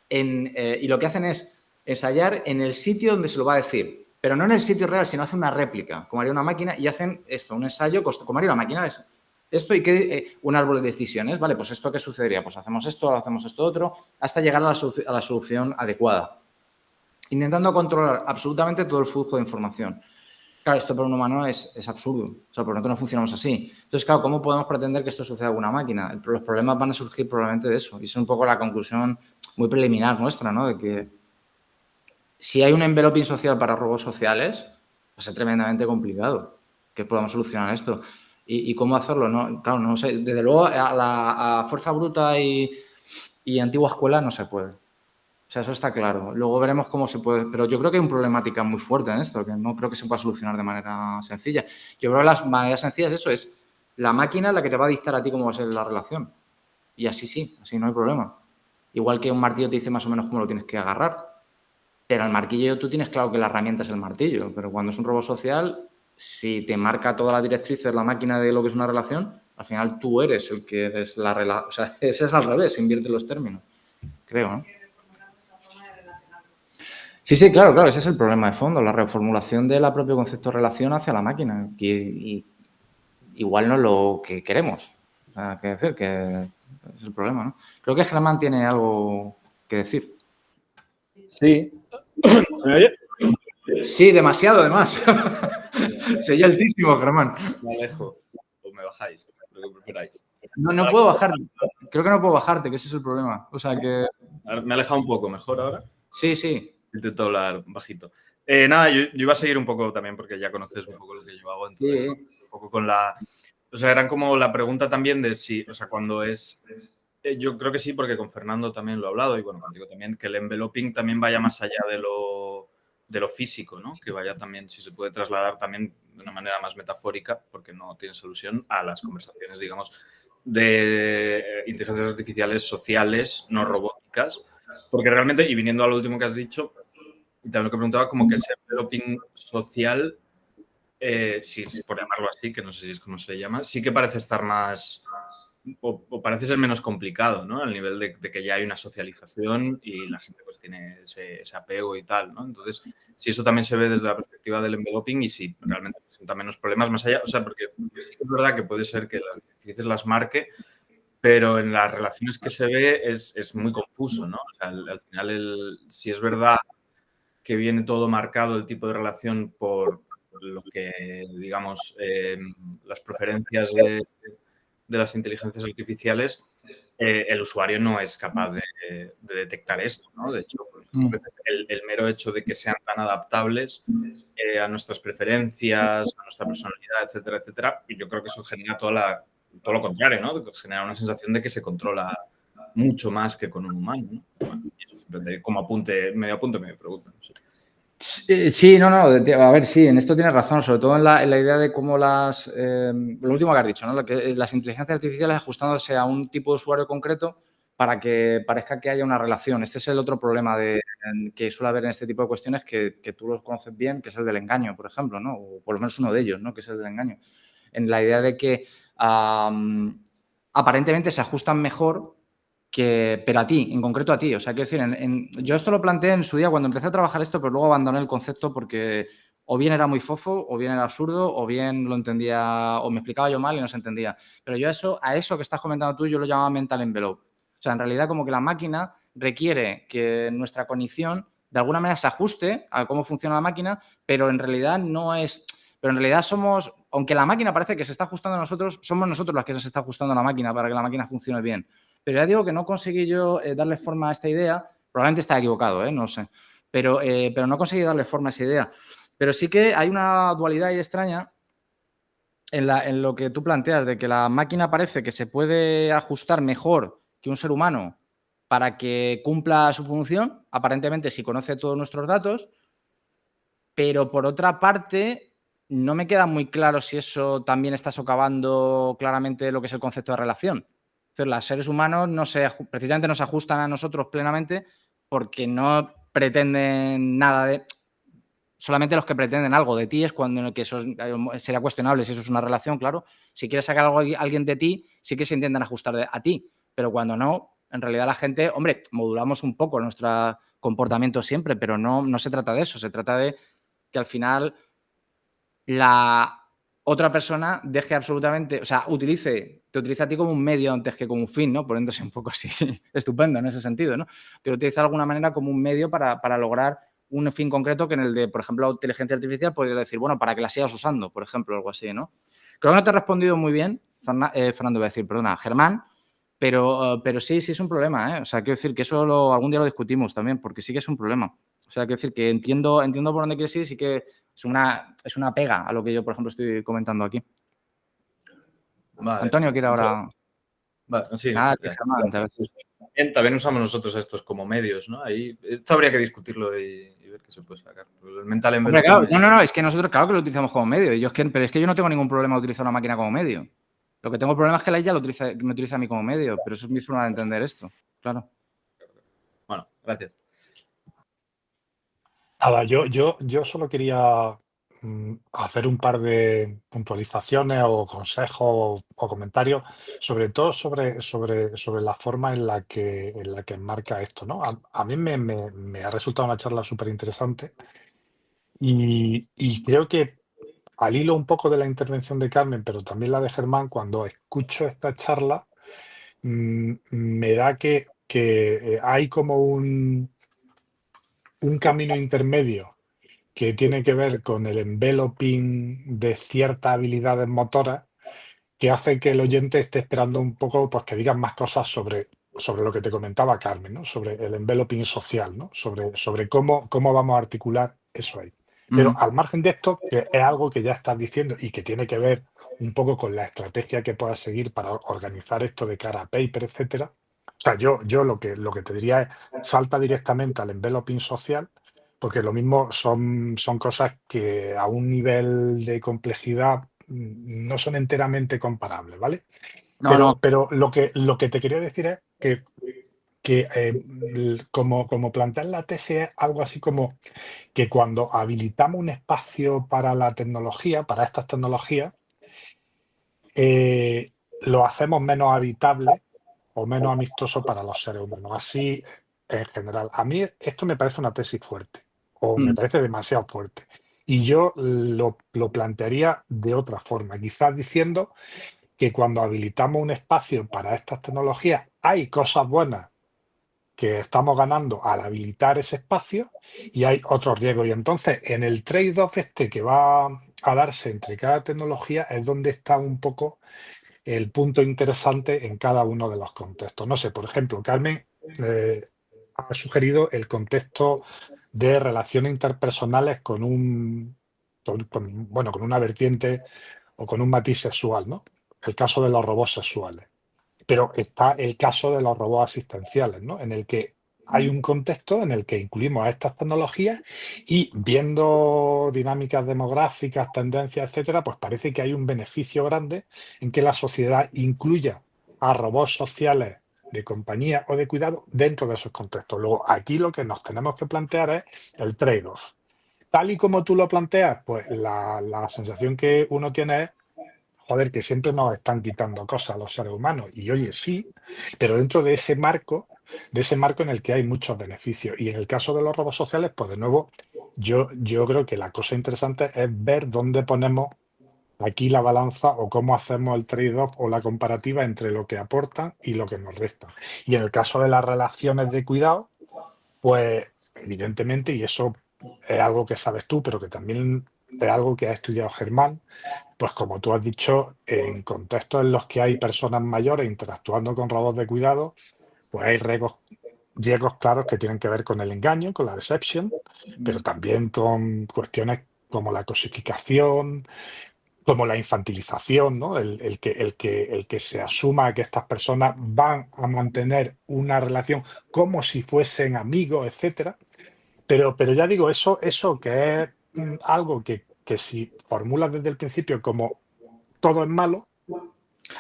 y lo que hacen es ensayar en el sitio donde se lo va a decir. Pero no en el sitio real, sino hacen una réplica, como haría una máquina, y hacen esto, un ensayo, como haría una máquina, es esto y un árbol de decisiones, ¿vale? Pues esto, ¿qué sucedería? Pues hacemos esto otro, hasta llegar a la solución adecuada, intentando controlar absolutamente todo el flujo de información. Claro, esto para un humano es absurdo, o sea, por lo tanto no funcionamos así. Entonces, claro, ¿cómo podemos pretender que esto suceda con una máquina? Los problemas van a surgir probablemente de eso, y es un poco la conclusión muy preliminar nuestra, ¿no? De que si hay un enveloping social para robots sociales, va a ser tremendamente complicado que podamos solucionar esto. ¿Y cómo hacerlo? No, claro, no sé. Desde luego, a fuerza bruta y antigua escuela no se puede. O sea, eso está claro. Luego veremos cómo se puede. Pero yo creo que hay una problemática muy fuerte en esto, que no creo que se pueda solucionar de manera sencilla. Yo creo que las maneras sencillas, eso es la máquina la que te va a dictar a ti cómo va a ser la relación. Y así sí, así no hay problema. Igual que un martillo te dice más o menos cómo lo tienes que agarrar. Pero el martillo tú tienes claro que la herramienta es el martillo. Pero cuando es un robot social, si te marca toda la directriz de la máquina de lo que es una relación, al final tú eres el que eres la relación. O sea, ese es al revés, invierte los términos. Creo, ¿no? Sí, claro, ese es el problema de fondo, la reformulación del propio concepto de relación hacia la máquina, que igual no es lo que queremos. O sea, que decir, que es el problema, ¿no? Creo que Germán tiene algo que decir. Sí. ¿Se me oye? Sí, demasiado, además. Se oye altísimo, Germán. Me alejo o me bajáis, lo que preferáis. No puedo bajarte. Creo que no puedo bajarte, que ese es el problema. O sea, que... Me he alejado un poco, ¿mejor ahora? Sí. Intento hablar bajito. Nada, yo iba a seguir un poco también porque ya conoces un poco lo que yo hago. Entonces, un poco con la... O sea, eran como la pregunta también de si, o sea, cuando es... yo creo que sí, porque con Fernando también lo he hablado y bueno, contigo también, que el enveloping también vaya más allá de lo físico, ¿no? Que vaya también, si se puede trasladar también de una manera más metafórica, porque no tiene solución, a las conversaciones, digamos, de inteligencias artificiales sociales, no robóticas. Porque realmente, y viniendo a lo último que has dicho, y también lo que preguntaba, como que ese enveloping social, si por llamarlo así, que no sé si es como se llama, sí que parece estar más... O parece ser menos complicado, ¿no? Al nivel de que ya hay una socialización y la gente pues tiene ese apego y tal, ¿no? Entonces, si eso también se ve desde la perspectiva del enveloping y si realmente presenta menos problemas más allá, o sea, porque sí que es verdad que puede ser que las directrices las marque, pero en las relaciones que se ve es muy confuso, ¿no? O sea, al final, si es verdad que viene todo marcado el tipo de relación por lo que, digamos, las preferencias de las inteligencias artificiales, el usuario no es capaz de detectar esto, ¿no? De hecho, el mero hecho de que sean tan adaptables a nuestras preferencias, a nuestra personalidad, etcétera, etcétera, y yo creo que eso genera todo lo contrario, ¿no? Genera una sensación de que se controla mucho más que con un humano, ¿no? Bueno, como medio apunte, medio pregunta. No sé. Sí, a ver, sí, en esto tienes razón, sobre todo en la idea de cómo lo último que has dicho, ¿no? Las inteligencias artificiales ajustándose a un tipo de usuario concreto para que parezca que haya una relación. Este es el otro problema que suele haber en este tipo de cuestiones que tú los conoces bien, que es el del engaño, por ejemplo, ¿no? O por lo menos uno de ellos, ¿no? Que es el del engaño. En la idea de que aparentemente se ajustan mejor pero a ti, en concreto a ti. O sea, quiero decir, yo esto lo planteé en su día cuando empecé a trabajar esto, pero luego abandoné el concepto porque o bien era muy fofo, o bien era absurdo, o bien lo entendía, o me explicaba yo mal y no se entendía. Pero yo a eso que estás comentando tú, yo lo llamaba mental envelope. O sea, en realidad como que la máquina requiere que nuestra cognición de alguna manera se ajuste a cómo funciona la máquina, pero en realidad no es... pero en realidad somos, aunque la máquina parece que se está ajustando a nosotros, somos nosotros los que se está ajustando a la máquina para que la máquina funcione bien. Pero ya digo que no conseguí yo darle forma a esta idea, probablemente está equivocado, no sé, pero no conseguí darle forma a esa idea. Pero sí que hay una dualidad ahí extraña en lo que tú planteas, de que la máquina parece que se puede ajustar mejor que un ser humano para que cumpla su función, aparentemente si conoce todos nuestros datos, pero por otra parte no me queda muy claro si eso también está socavando claramente lo que es el concepto de relación. Entonces, los seres humanos precisamente no se ajustan a nosotros plenamente porque no pretenden nada de... Solamente los que pretenden algo de ti es cuando que eso sería cuestionable si eso es una relación, claro. Si quieres sacar algo a alguien de ti, sí que se intentan ajustar a ti. Pero cuando no, en realidad la gente, hombre, modulamos un poco nuestro comportamiento siempre, pero no se trata de eso. Se trata de que al final la otra persona deje absolutamente, o sea, te utiliza a ti como un medio antes que como un fin, ¿no? Poniéndose un poco así estupendo en ese sentido, ¿no? Te utiliza de alguna manera como un medio para lograr un fin concreto que en el de, por ejemplo, la inteligencia artificial podría decir, bueno, para que la sigas usando, por ejemplo, algo así, ¿no? Creo que no te he respondido muy bien, Fernando, voy a decir, perdona, Germán, pero sí es un problema, ¿eh? O sea, quiero decir que eso algún día lo discutimos también, porque sí que es un problema. O sea, quiero decir que entiendo por dónde quieres ir, sí que es una pega a lo que yo, por ejemplo, estoy comentando aquí. Vale. Antonio quiere ahora... Vale, sí. Nada, que Germán, a ver si... También usamos nosotros estos como medios, ¿no? Ahí, esto habría que discutirlo y ver qué se puede sacar. El mental Hombre, claro, no, es que nosotros claro que lo utilizamos como medio. Pero es que yo no tengo ningún problema de utilizar una máquina como medio. Lo que tengo problema es que la IA me utiliza a mí como medio, pero eso es mi forma de entender esto, claro. Bueno, gracias. Nada, yo solo quería hacer un par de puntualizaciones o consejos o comentarios, sobre todo sobre la forma en la que enmarca esto, ¿no? A mí me ha resultado una charla súper interesante y creo que al hilo un poco de la intervención de Carmen, pero también la de Germán, cuando escucho esta charla, me da que hay como un camino intermedio que tiene que ver con el enveloping de ciertas habilidades motoras que hace que el oyente esté esperando un poco pues, que digan más cosas sobre lo que te comentaba Carmen, ¿no? Sobre el enveloping social, ¿no? Sobre cómo vamos a articular eso ahí. Pero al margen de esto, que es algo que ya estás diciendo y que tiene que ver un poco con la estrategia que puedas seguir para organizar esto de cara a paper, etcétera. O sea, yo lo que te diría es salta directamente al enveloping social, porque lo mismo son cosas que a un nivel de complejidad no son enteramente comparables, ¿vale? Pero lo que te quería decir es que como plantear la tesis es algo así como que cuando habilitamos un espacio para la tecnología, para estas tecnologías, lo hacemos menos habitable o menos amistoso para los seres humanos. Así, en general. A mí esto me parece una tesis fuerte o me parece demasiado fuerte. Y yo lo plantearía de otra forma, quizás diciendo que cuando habilitamos un espacio para estas tecnologías hay cosas buenas que estamos ganando al habilitar ese espacio y hay otros riesgos. Y entonces, en el trade-off este que va a darse entre cada tecnología es donde está un poco el punto interesante en cada uno de los contextos. No sé, por ejemplo, Carmen ha sugerido el contexto de relaciones interpersonales con una vertiente o con un matiz sexual, ¿no? El caso de los robots sexuales. Pero está el caso de los robots asistenciales, ¿no? En el que hay un contexto en el que incluimos a estas tecnologías y viendo dinámicas demográficas, tendencias, etcétera, pues parece que hay un beneficio grande en que la sociedad incluya a robots sociales de compañía o de cuidado dentro de esos contextos. Luego, aquí lo que nos tenemos que plantear es el trade-off. Tal y como tú lo planteas, pues la sensación que uno tiene es joder, que siempre nos están quitando cosas a los seres humanos. Y oye, sí, pero dentro de ese marco en el que hay muchos beneficios. Y en el caso de los robots sociales, pues de nuevo, yo creo que la cosa interesante es ver dónde ponemos aquí la balanza o cómo hacemos el trade-off o la comparativa entre lo que aportan y lo que nos resta. Y en el caso de las relaciones de cuidado, pues evidentemente, y eso es algo que sabes tú, pero que también de algo que ha estudiado Germán, pues como tú has dicho, en contextos en los que hay personas mayores interactuando con robots de cuidado, pues hay riesgos claros que tienen que ver con el engaño, con la deception, pero también con cuestiones como la cosificación, como la infantilización, ¿no? El que se asuma que estas personas van a mantener una relación como si fuesen amigos, etcétera. Pero ya digo, eso que es algo que si formulas desde el principio como todo es malo,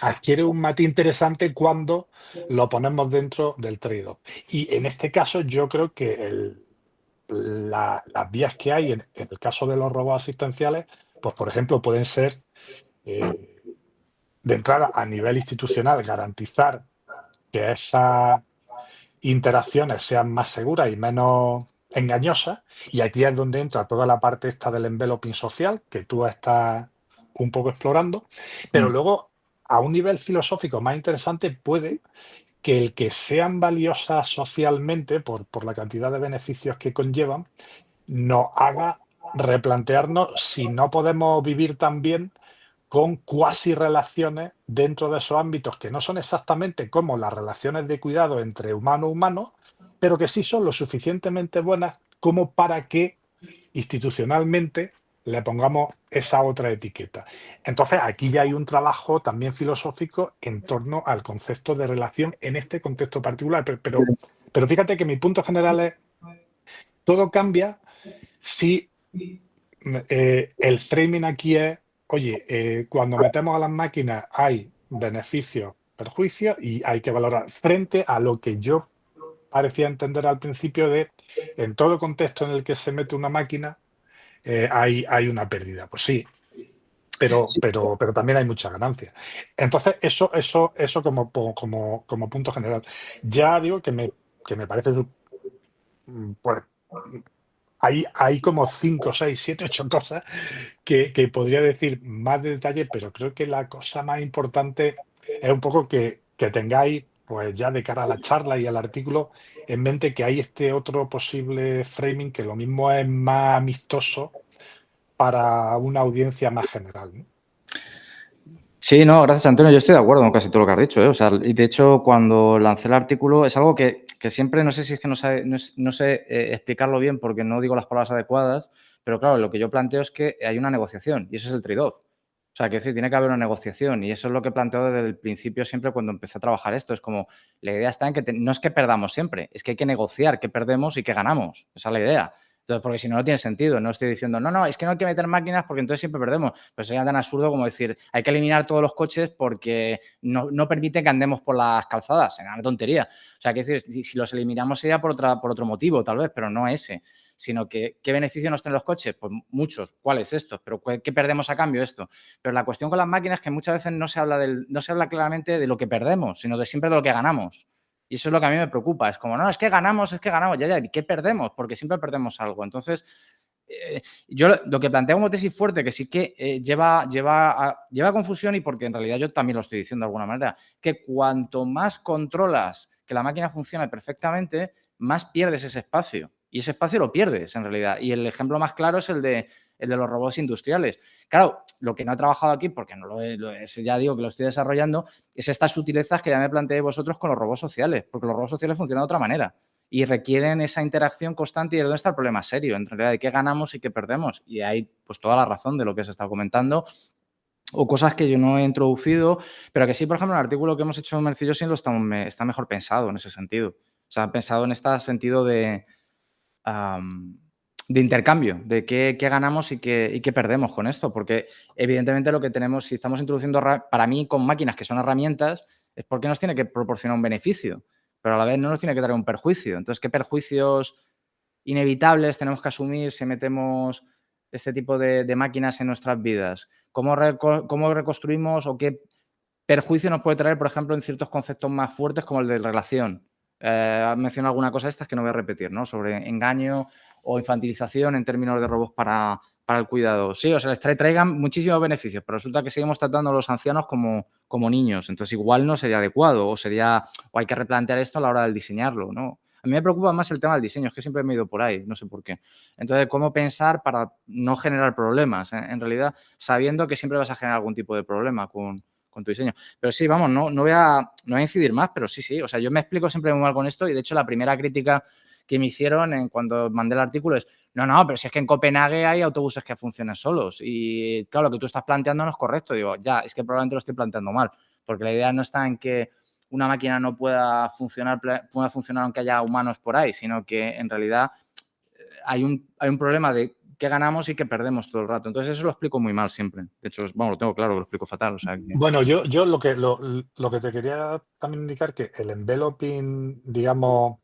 adquiere un matiz interesante cuando lo ponemos dentro del trade-off. Y en este caso yo creo que las vías que hay en el caso de los robots asistenciales, pues por ejemplo pueden ser, de entrada a nivel institucional, garantizar que esas interacciones sean más seguras y menos engañosas. Y aquí es donde entra toda la parte esta del enveloping social que tú estás un poco explorando. Pero luego, a un nivel filosófico más interesante, puede que el que sean valiosas socialmente por la cantidad de beneficios que conllevan, nos haga replantearnos si no podemos vivir también con cuasi relaciones dentro de esos ámbitos que no son exactamente como las relaciones de cuidado entre humano a humano, pero que sí son lo suficientemente buenas como para que institucionalmente le pongamos esa otra etiqueta. Entonces, aquí ya hay un trabajo también filosófico en torno al concepto de relación en este contexto particular. Pero fíjate que mi punto general es, todo cambia si el framing aquí es, oye, cuando metemos a las máquinas hay beneficios, perjuicios y hay que valorar frente a lo que yo parecía entender al principio de, en todo contexto en el que se mete una máquina, hay una pérdida. Pues sí, pero también hay mucha ganancia. Entonces, eso como punto general. Ya digo que me parece, pues, hay como 5, 6, 7, 8 cosas que podría decir más de detalle, pero creo que la cosa más importante es un poco que tengáis, pues ya de cara a la charla y al artículo, en mente que hay este otro posible framing que lo mismo es más amistoso para una audiencia más general, ¿no? Sí, no, gracias Antonio, yo estoy de acuerdo con casi todo lo que has dicho, ¿eh? O sea, y de hecho cuando lancé el artículo es algo que siempre, no sé si es que no sé explicarlo bien porque no digo las palabras adecuadas, pero claro, lo que yo planteo es que hay una negociación y eso es el trade-off. O sea, que decir, tiene que haber una negociación y eso es lo que planteo desde el principio siempre cuando empecé a trabajar esto. Es como, la idea está en que no es que perdamos siempre, es que hay que negociar qué perdemos y qué ganamos. Esa es la idea. Entonces, porque si no, no tiene sentido. No estoy diciendo, no, es que no hay que meter máquinas porque entonces siempre perdemos. Pues sería tan absurdo como decir, hay que eliminar todos los coches porque no permite que andemos por las calzadas. Sería una tontería. O sea, que decir, si los eliminamos sería por otro motivo, tal vez, pero no ese. Sino que, ¿qué beneficio nos traen los coches? Pues muchos. ¿Cuáles estos? Pero ¿qué perdemos a cambio esto? Pero la cuestión con las máquinas es que muchas veces no se habla claramente de lo que perdemos, sino de siempre de lo que ganamos. Y eso es lo que a mí me preocupa. Es como, no, es que ganamos. Ya. ¿Y qué perdemos? Porque siempre perdemos algo. Entonces, yo lo que planteo como tesis fuerte, que sí que lleva a confusión y porque en realidad yo también lo estoy diciendo de alguna manera, que cuanto más controlas que la máquina funcione perfectamente, más pierdes ese espacio. Y ese espacio lo pierdes en realidad. Y el ejemplo más claro es el de los robots industriales. Claro, lo que no he trabajado aquí, porque no ya digo que lo estoy desarrollando, es estas sutilezas que ya me planteé vosotros con los robots sociales, porque los robots sociales funcionan de otra manera y requieren esa interacción constante y de dónde está el problema serio, en realidad, de qué ganamos y qué perdemos. Y hay pues toda la razón de lo que se está comentando o cosas que yo no he introducido, pero que sí, por ejemplo, el artículo que hemos hecho en Mercillosin está mejor pensado en ese sentido. O sea, pensado en este sentido de intercambio, de qué ganamos y qué perdemos con esto, porque evidentemente lo que tenemos, si estamos introduciendo, para mí, con máquinas que son herramientas, es porque nos tiene que proporcionar un beneficio, pero a la vez no nos tiene que traer un perjuicio. Entonces, ¿qué perjuicios inevitables tenemos que asumir si metemos este tipo de máquinas en nuestras vidas? ¿Cómo reconstruimos o qué perjuicio nos puede traer, por ejemplo, en ciertos conceptos más fuertes como el de relación? Has mencionado alguna cosa de estas que no voy a repetir, ¿no? Sobre engaño o infantilización en términos de robots para el cuidado. Sí, o sea, les traigan muchísimos beneficios, pero resulta que seguimos tratando a los ancianos como niños. Entonces, igual no sería adecuado o hay que replantear esto a la hora de diseñarlo, ¿no? A mí me preocupa más el tema del diseño, es que siempre me he ido por ahí, no sé por qué. Entonces, ¿cómo pensar para no generar problemas? En realidad, sabiendo que siempre vas a generar algún tipo de problema con tu diseño. Pero sí, vamos, no voy a incidir más, pero sí. O sea, yo me explico siempre muy mal con esto y, de hecho, la primera crítica que me hicieron cuando mandé el artículo es: no, pero si es que en Copenhague hay autobuses que funcionan solos y, claro, lo que tú estás planteando no es correcto. Digo, ya, es que probablemente lo estoy planteando mal, porque la idea no está en que una máquina no pueda funcionar aunque haya humanos por ahí, sino que en realidad hay un problema de qué ganamos y qué perdemos todo el rato. Entonces, eso lo explico muy mal siempre. De hecho, lo tengo claro que lo explico fatal. O sea, que... Bueno, yo lo que te quería también indicar, que el enveloping, digamos,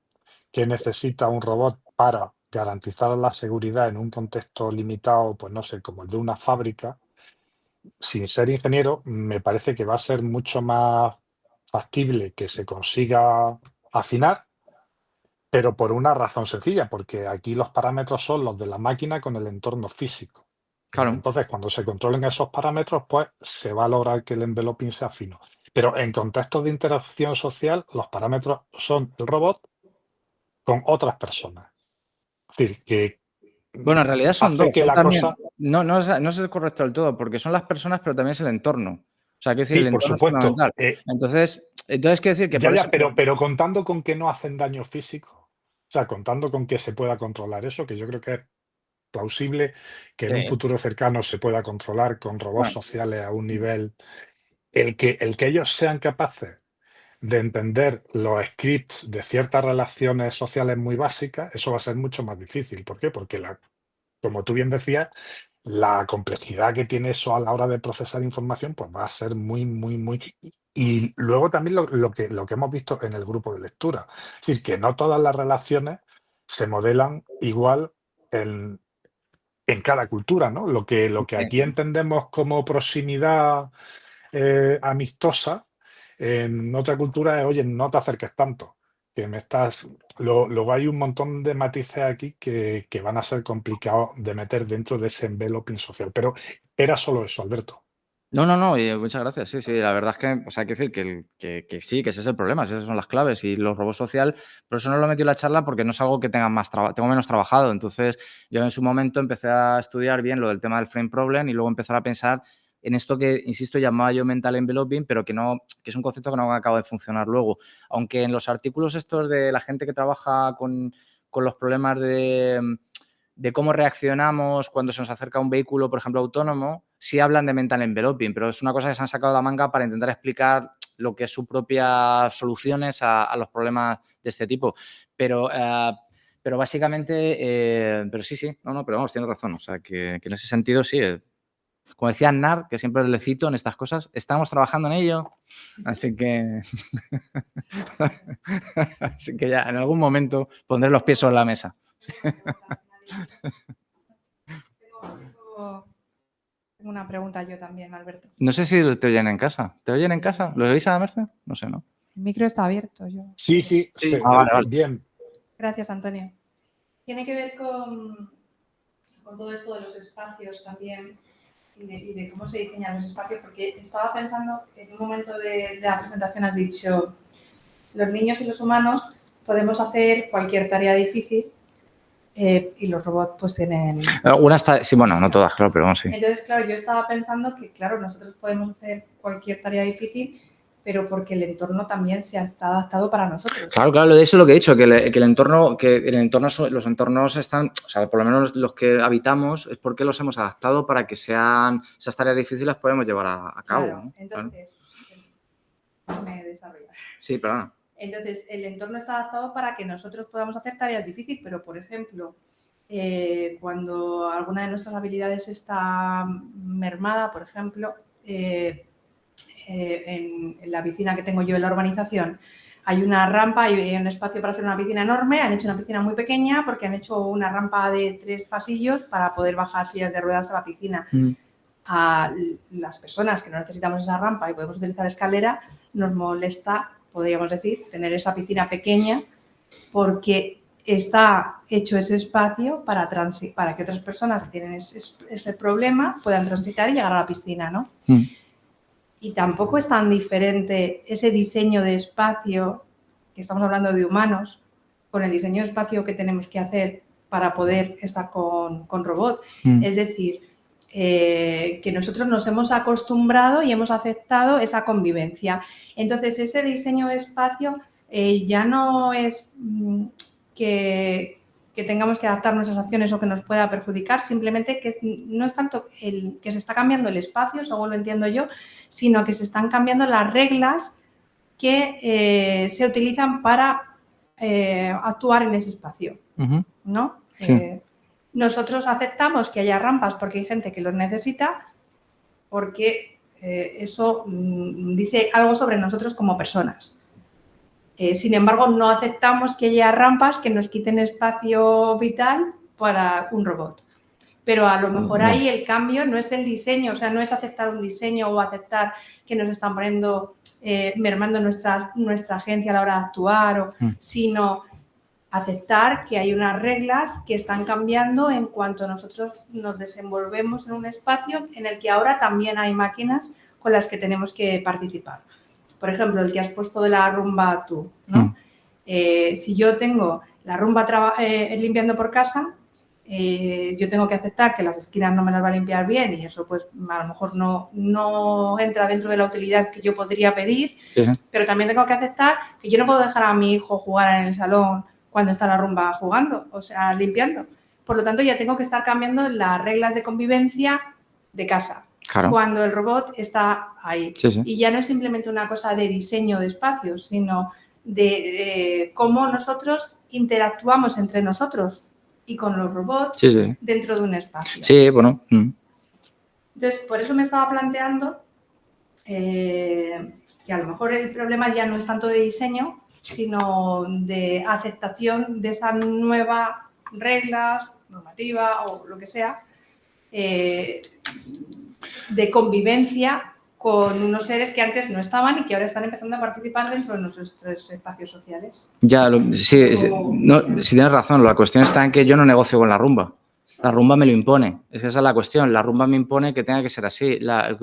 que necesita un robot para garantizar la seguridad en un contexto limitado, pues no sé, como el de una fábrica, sin ser ingeniero, me parece que va a ser mucho más factible que se consiga afinar, pero por una razón sencilla, porque aquí los parámetros son los de la máquina con el entorno físico. Claro. Entonces, cuando se controlen esos parámetros, pues se va a lograr que el enveloping sea fino. Pero en contextos de interacción social, los parámetros son el robot con otras personas. Es decir, que Bueno, en realidad son hace dos. que Son la también, cosa... no es el correcto del todo, porque son las personas, pero también es el entorno. O sea, quiero decir, Sí, el por entorno es supuesto. fundamental. Entonces, quiero decir que por eso... Pero contando con que no hacen daño físico, o sea, contando con que se pueda controlar eso, que yo creo que es plausible que en un Sí, futuro cercano se pueda controlar con robots bueno, sociales a un nivel, el que ellos sean capaces de entender los scripts de ciertas relaciones sociales muy básicas, eso va a ser mucho más difícil. ¿Por qué? Porque, como tú bien decías, la complejidad que tiene eso a la hora de procesar información, pues va a ser muy, muy, muy... Y luego también lo que hemos visto en el grupo de lectura. Es decir, que no todas las relaciones se modelan igual en cada cultura, ¿no? Lo que aquí entendemos como proximidad amistosa, en otra cultura es: oye, no te acerques tanto, que me estás... Luego hay un montón de matices aquí que van a ser complicados de meter dentro de ese enveloping social. Pero era solo eso, Alberto. No, y muchas gracias. Sí, la verdad es que, o sea, hay que decir que sí, que ese es el problema, esas son las claves. Y los robots social, por eso no lo he metido en la charla, porque no es algo que tengo menos trabajado. Entonces, yo en su momento empecé a estudiar bien lo del tema del frame problem y luego empezar a pensar en esto que, insisto, llamaba yo mental enveloping, pero que es un concepto que no acaba de funcionar luego. Aunque en los artículos estos de la gente que trabaja con los problemas de cómo reaccionamos cuando se nos acerca un vehículo, por ejemplo, autónomo, sí hablan de mental enveloping, pero es una cosa que se han sacado de la manga para intentar explicar lo que es sus propias soluciones a los problemas de este tipo. Pero básicamente, pero sí, pero vamos, tienes razón. O sea, que en ese sentido sí. Como decía Nar, que siempre le cito en estas cosas, estamos trabajando en ello, así que ya en algún momento pondré los pies sobre la mesa. Tengo una pregunta yo también, Alberto. No sé si te oyen en casa. ¿Te oyen en casa? ¿Lo oís a la Merced? No sé, ¿no? El micro está abierto. Sí. Vale. Bien. Gracias, Antonio. Tiene que ver con todo esto de los espacios también y de cómo se diseñan los espacios, porque estaba pensando que en un momento de la presentación has dicho: los niños y los humanos podemos hacer cualquier tarea difícil y los robots pues tienen... Sí, bueno, no todas, claro, pero vamos, sí. Entonces, claro, yo estaba pensando que, claro, nosotros podemos hacer cualquier tarea difícil, pero porque el entorno también se está adaptado para nosotros. Claro, eso es lo que he dicho, que los entornos están, o sea, por lo menos los que habitamos, es porque los hemos adaptado para que sean esas tareas difíciles las podemos llevar a cabo. Claro, ¿no? entonces, me desarrollo. Sí, perdona. Entonces, el entorno está adaptado para que nosotros podamos hacer tareas difíciles, pero, por ejemplo, cuando alguna de nuestras habilidades está mermada, por ejemplo, en la piscina que tengo yo en la urbanización, hay una rampa y hay un espacio para hacer una piscina enorme. Han hecho una piscina muy pequeña porque han hecho una rampa de 3 pasillos para poder bajar sillas de ruedas a la piscina. A las personas que no necesitamos esa rampa y podemos utilizar escalera, nos molesta, podríamos decir, tener esa piscina pequeña porque está hecho ese espacio para que otras personas que tienen ese problema puedan transitar y llegar a la piscina, ¿no? Y tampoco es tan diferente ese diseño de espacio, que estamos hablando de humanos, con el diseño de espacio que tenemos que hacer para poder estar con robot. Es decir, que nosotros nos hemos acostumbrado y hemos aceptado esa convivencia. Entonces, ese diseño de espacio ya no es que tengamos que adaptar nuestras acciones o que nos pueda perjudicar, simplemente que no es tanto el que se está cambiando el espacio, según lo entiendo yo, sino que se están cambiando las reglas que se utilizan para actuar en ese espacio, ¿no? Sí. Nosotros aceptamos que haya rampas porque hay gente que los necesita, porque eso dice algo sobre nosotros como personas. Sin embargo, no aceptamos que haya rampas que nos quiten espacio vital para un robot. Pero a lo mejor ahí el cambio no es el diseño, o sea, no es aceptar un diseño o aceptar que nos están poniendo, mermando nuestra agencia a la hora de actuar, sino aceptar que hay unas reglas que están cambiando en cuanto nosotros nos desenvolvemos en un espacio en el que ahora también hay máquinas con las que tenemos que participar. Por ejemplo, el que has puesto de la rumba tú, ¿no? Si yo tengo la rumba limpiando por casa, yo tengo que aceptar que las esquinas no me las va a limpiar bien y eso pues a lo mejor no entra dentro de la utilidad que yo podría pedir, pero también tengo que aceptar que yo no puedo dejar a mi hijo jugar en el salón cuando está la rumba jugando, o sea, limpiando. Por lo tanto, ya tengo que estar cambiando las reglas de convivencia de casa. Claro. Cuando el robot está ahí. Y ya no es simplemente una cosa de diseño de espacios, sino de cómo nosotros interactuamos entre nosotros y con los robots dentro de un espacio. Sí, bueno. Entonces, por eso me estaba planteando que a lo mejor el problema ya no es tanto de diseño, sino de aceptación de esa nueva reglas, normativa o lo que sea, de convivencia con unos seres que antes no estaban y que ahora están empezando a participar dentro de nuestros espacios sociales. Ya, sí, tienes razón. La cuestión está en que yo no negocio con la rumba. La rumba me lo impone. Esa es la cuestión. La rumba me impone que tenga que ser así.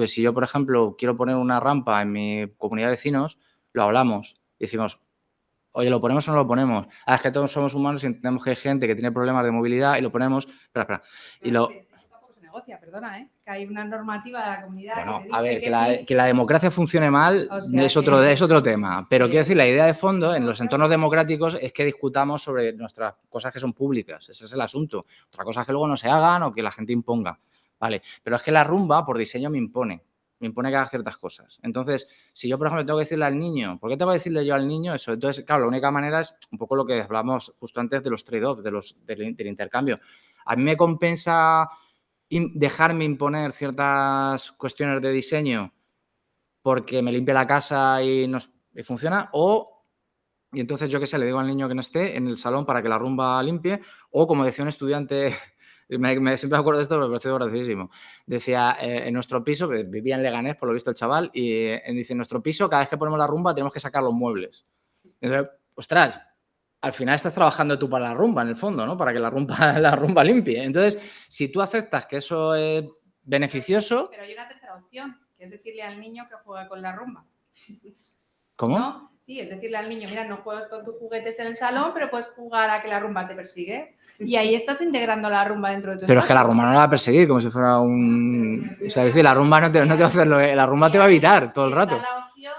Si yo, por ejemplo, quiero poner una rampa en mi comunidad de vecinos, lo hablamos y decimos, oye, ¿lo ponemos o no lo ponemos? Es que todos somos humanos y entendemos que hay gente que tiene problemas de movilidad y lo ponemos... Espera. Y eso tampoco se negocia, perdona, que hay una normativa de la comunidad que te dice a ver, que la democracia funcione mal, o sea, es otro tema. Pero quiero decir, la idea de fondo en los entornos democráticos es que discutamos sobre nuestras cosas que son públicas. Ese es el asunto. Otra cosa es que luego no se hagan o que la gente imponga. Vale, pero es que la rumba, por diseño, me impone que haga ciertas cosas. Entonces, si yo, por ejemplo, tengo que decirle al niño, ¿por qué te voy a decirle yo al niño eso? Entonces, claro, la única manera es un poco lo que hablamos justo antes de los trade-offs, del intercambio. A mí me compensa dejarme imponer ciertas cuestiones de diseño porque me limpia la casa y funciona, y entonces yo qué sé, le digo al niño que no esté en el salón para que la rumba limpie, o como decía un estudiante... siempre me acuerdo de esto, me pareció graciosísimo. Decía, en nuestro piso, vivía en Leganés, por lo visto el chaval, y dice, en nuestro piso, cada vez que ponemos la rumba, tenemos que sacar los muebles. Entonces, ostras, al final estás trabajando tú para la rumba, en el fondo, ¿no? Para que la rumba limpie. Entonces, si tú aceptas que eso es beneficioso... Pero hay una tercera opción, que es decirle al niño que juegue con la rumba. ¿Cómo? ¿No? Sí, es decirle al niño, mira, no juegas con tus juguetes en el salón, pero puedes jugar a que la rumba te persigue. Y ahí estás integrando la rumba dentro de tu Pero es que la rumba no la va a perseguir como si fuera un... O sea, es decir, la rumba no te va a hacerlo, la rumba te va a evitar todo el rato. Está la opción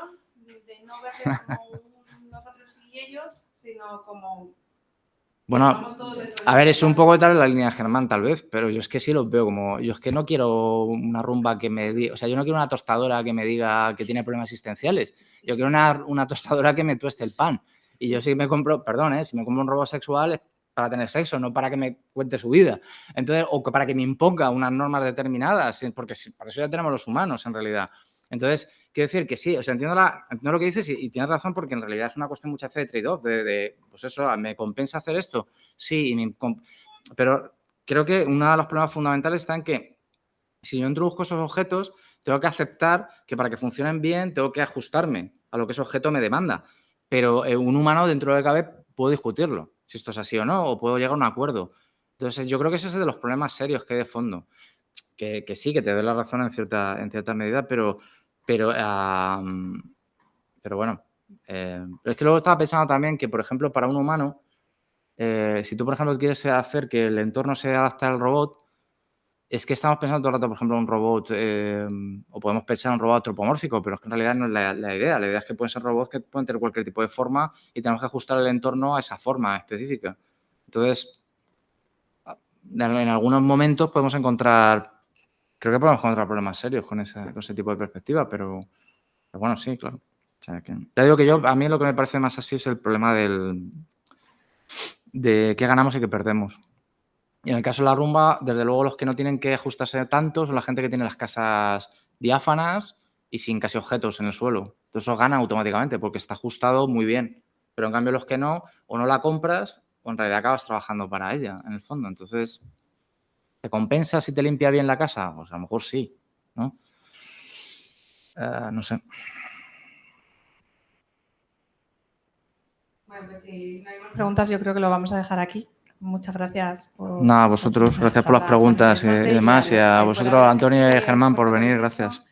de no verlo como nosotros y ellos, sino como... Bueno, a ver, es un poco tal la línea de Germán, tal vez, pero yo es que sí los veo como... Yo es que no quiero una rumba que me diga... O sea, yo no quiero una tostadora que me diga que tiene problemas existenciales. Yo quiero una tostadora que me tueste el pan. Y yo sí me compro... Perdón, si me compro un robot sexual es para tener sexo, no para que me cuente su vida. Entonces, o para que me imponga unas normas determinadas, porque para eso ya tenemos los humanos, en realidad. Entonces, quiero decir que sí, o sea, entiendo lo que dices y tienes razón porque en realidad es una cuestión muchas veces de trade-off, pues eso, ¿me compensa hacer esto? Sí, pero creo que uno de los problemas fundamentales está en que si yo introduzco esos objetos, tengo que aceptar que para que funcionen bien tengo que ajustarme a lo que ese objeto me demanda. Pero un humano dentro de cabe puedo discutirlo, si esto es así o no, o puedo llegar a un acuerdo. Entonces, yo creo que ese es de los problemas serios que hay de fondo. Que sí, que te doy la razón en cierta medida, pero bueno. Pero es que luego estaba pensando también que, por ejemplo, para un humano, Si tú, por ejemplo, quieres hacer que el entorno se adapte al robot, es que estamos pensando todo el rato, por ejemplo, en un robot, o podemos pensar en un robot antropomórfico, pero es que en realidad no es la idea. La idea es que pueden ser robots que pueden tener cualquier tipo de forma y tenemos que ajustar el entorno a esa forma específica. Entonces, en algunos momentos podemos encontrar, creo que podemos encontrar problemas serios con ese tipo de perspectiva, pero bueno, sí, claro. O sea, te digo que a mí lo que me parece más así es el problema de qué ganamos y qué perdemos. Y en el caso de la rumba, desde luego los que no tienen que ajustarse tanto son la gente que tiene las casas diáfanas y sin casi objetos en el suelo. Entonces eso gana automáticamente porque está ajustado muy bien. Pero en cambio los que no, o no la compras o en realidad acabas trabajando para ella, en el fondo. Entonces, ¿te compensa si te limpia bien la casa? Pues a lo mejor sí, ¿no? No sé. Bueno, pues si no hay más preguntas, yo creo que lo vamos a dejar aquí. Muchas gracias por... Nada, a vosotros, gracias por las preguntas y demás. Y a vosotros, Antonio y Germán, por venir, gracias.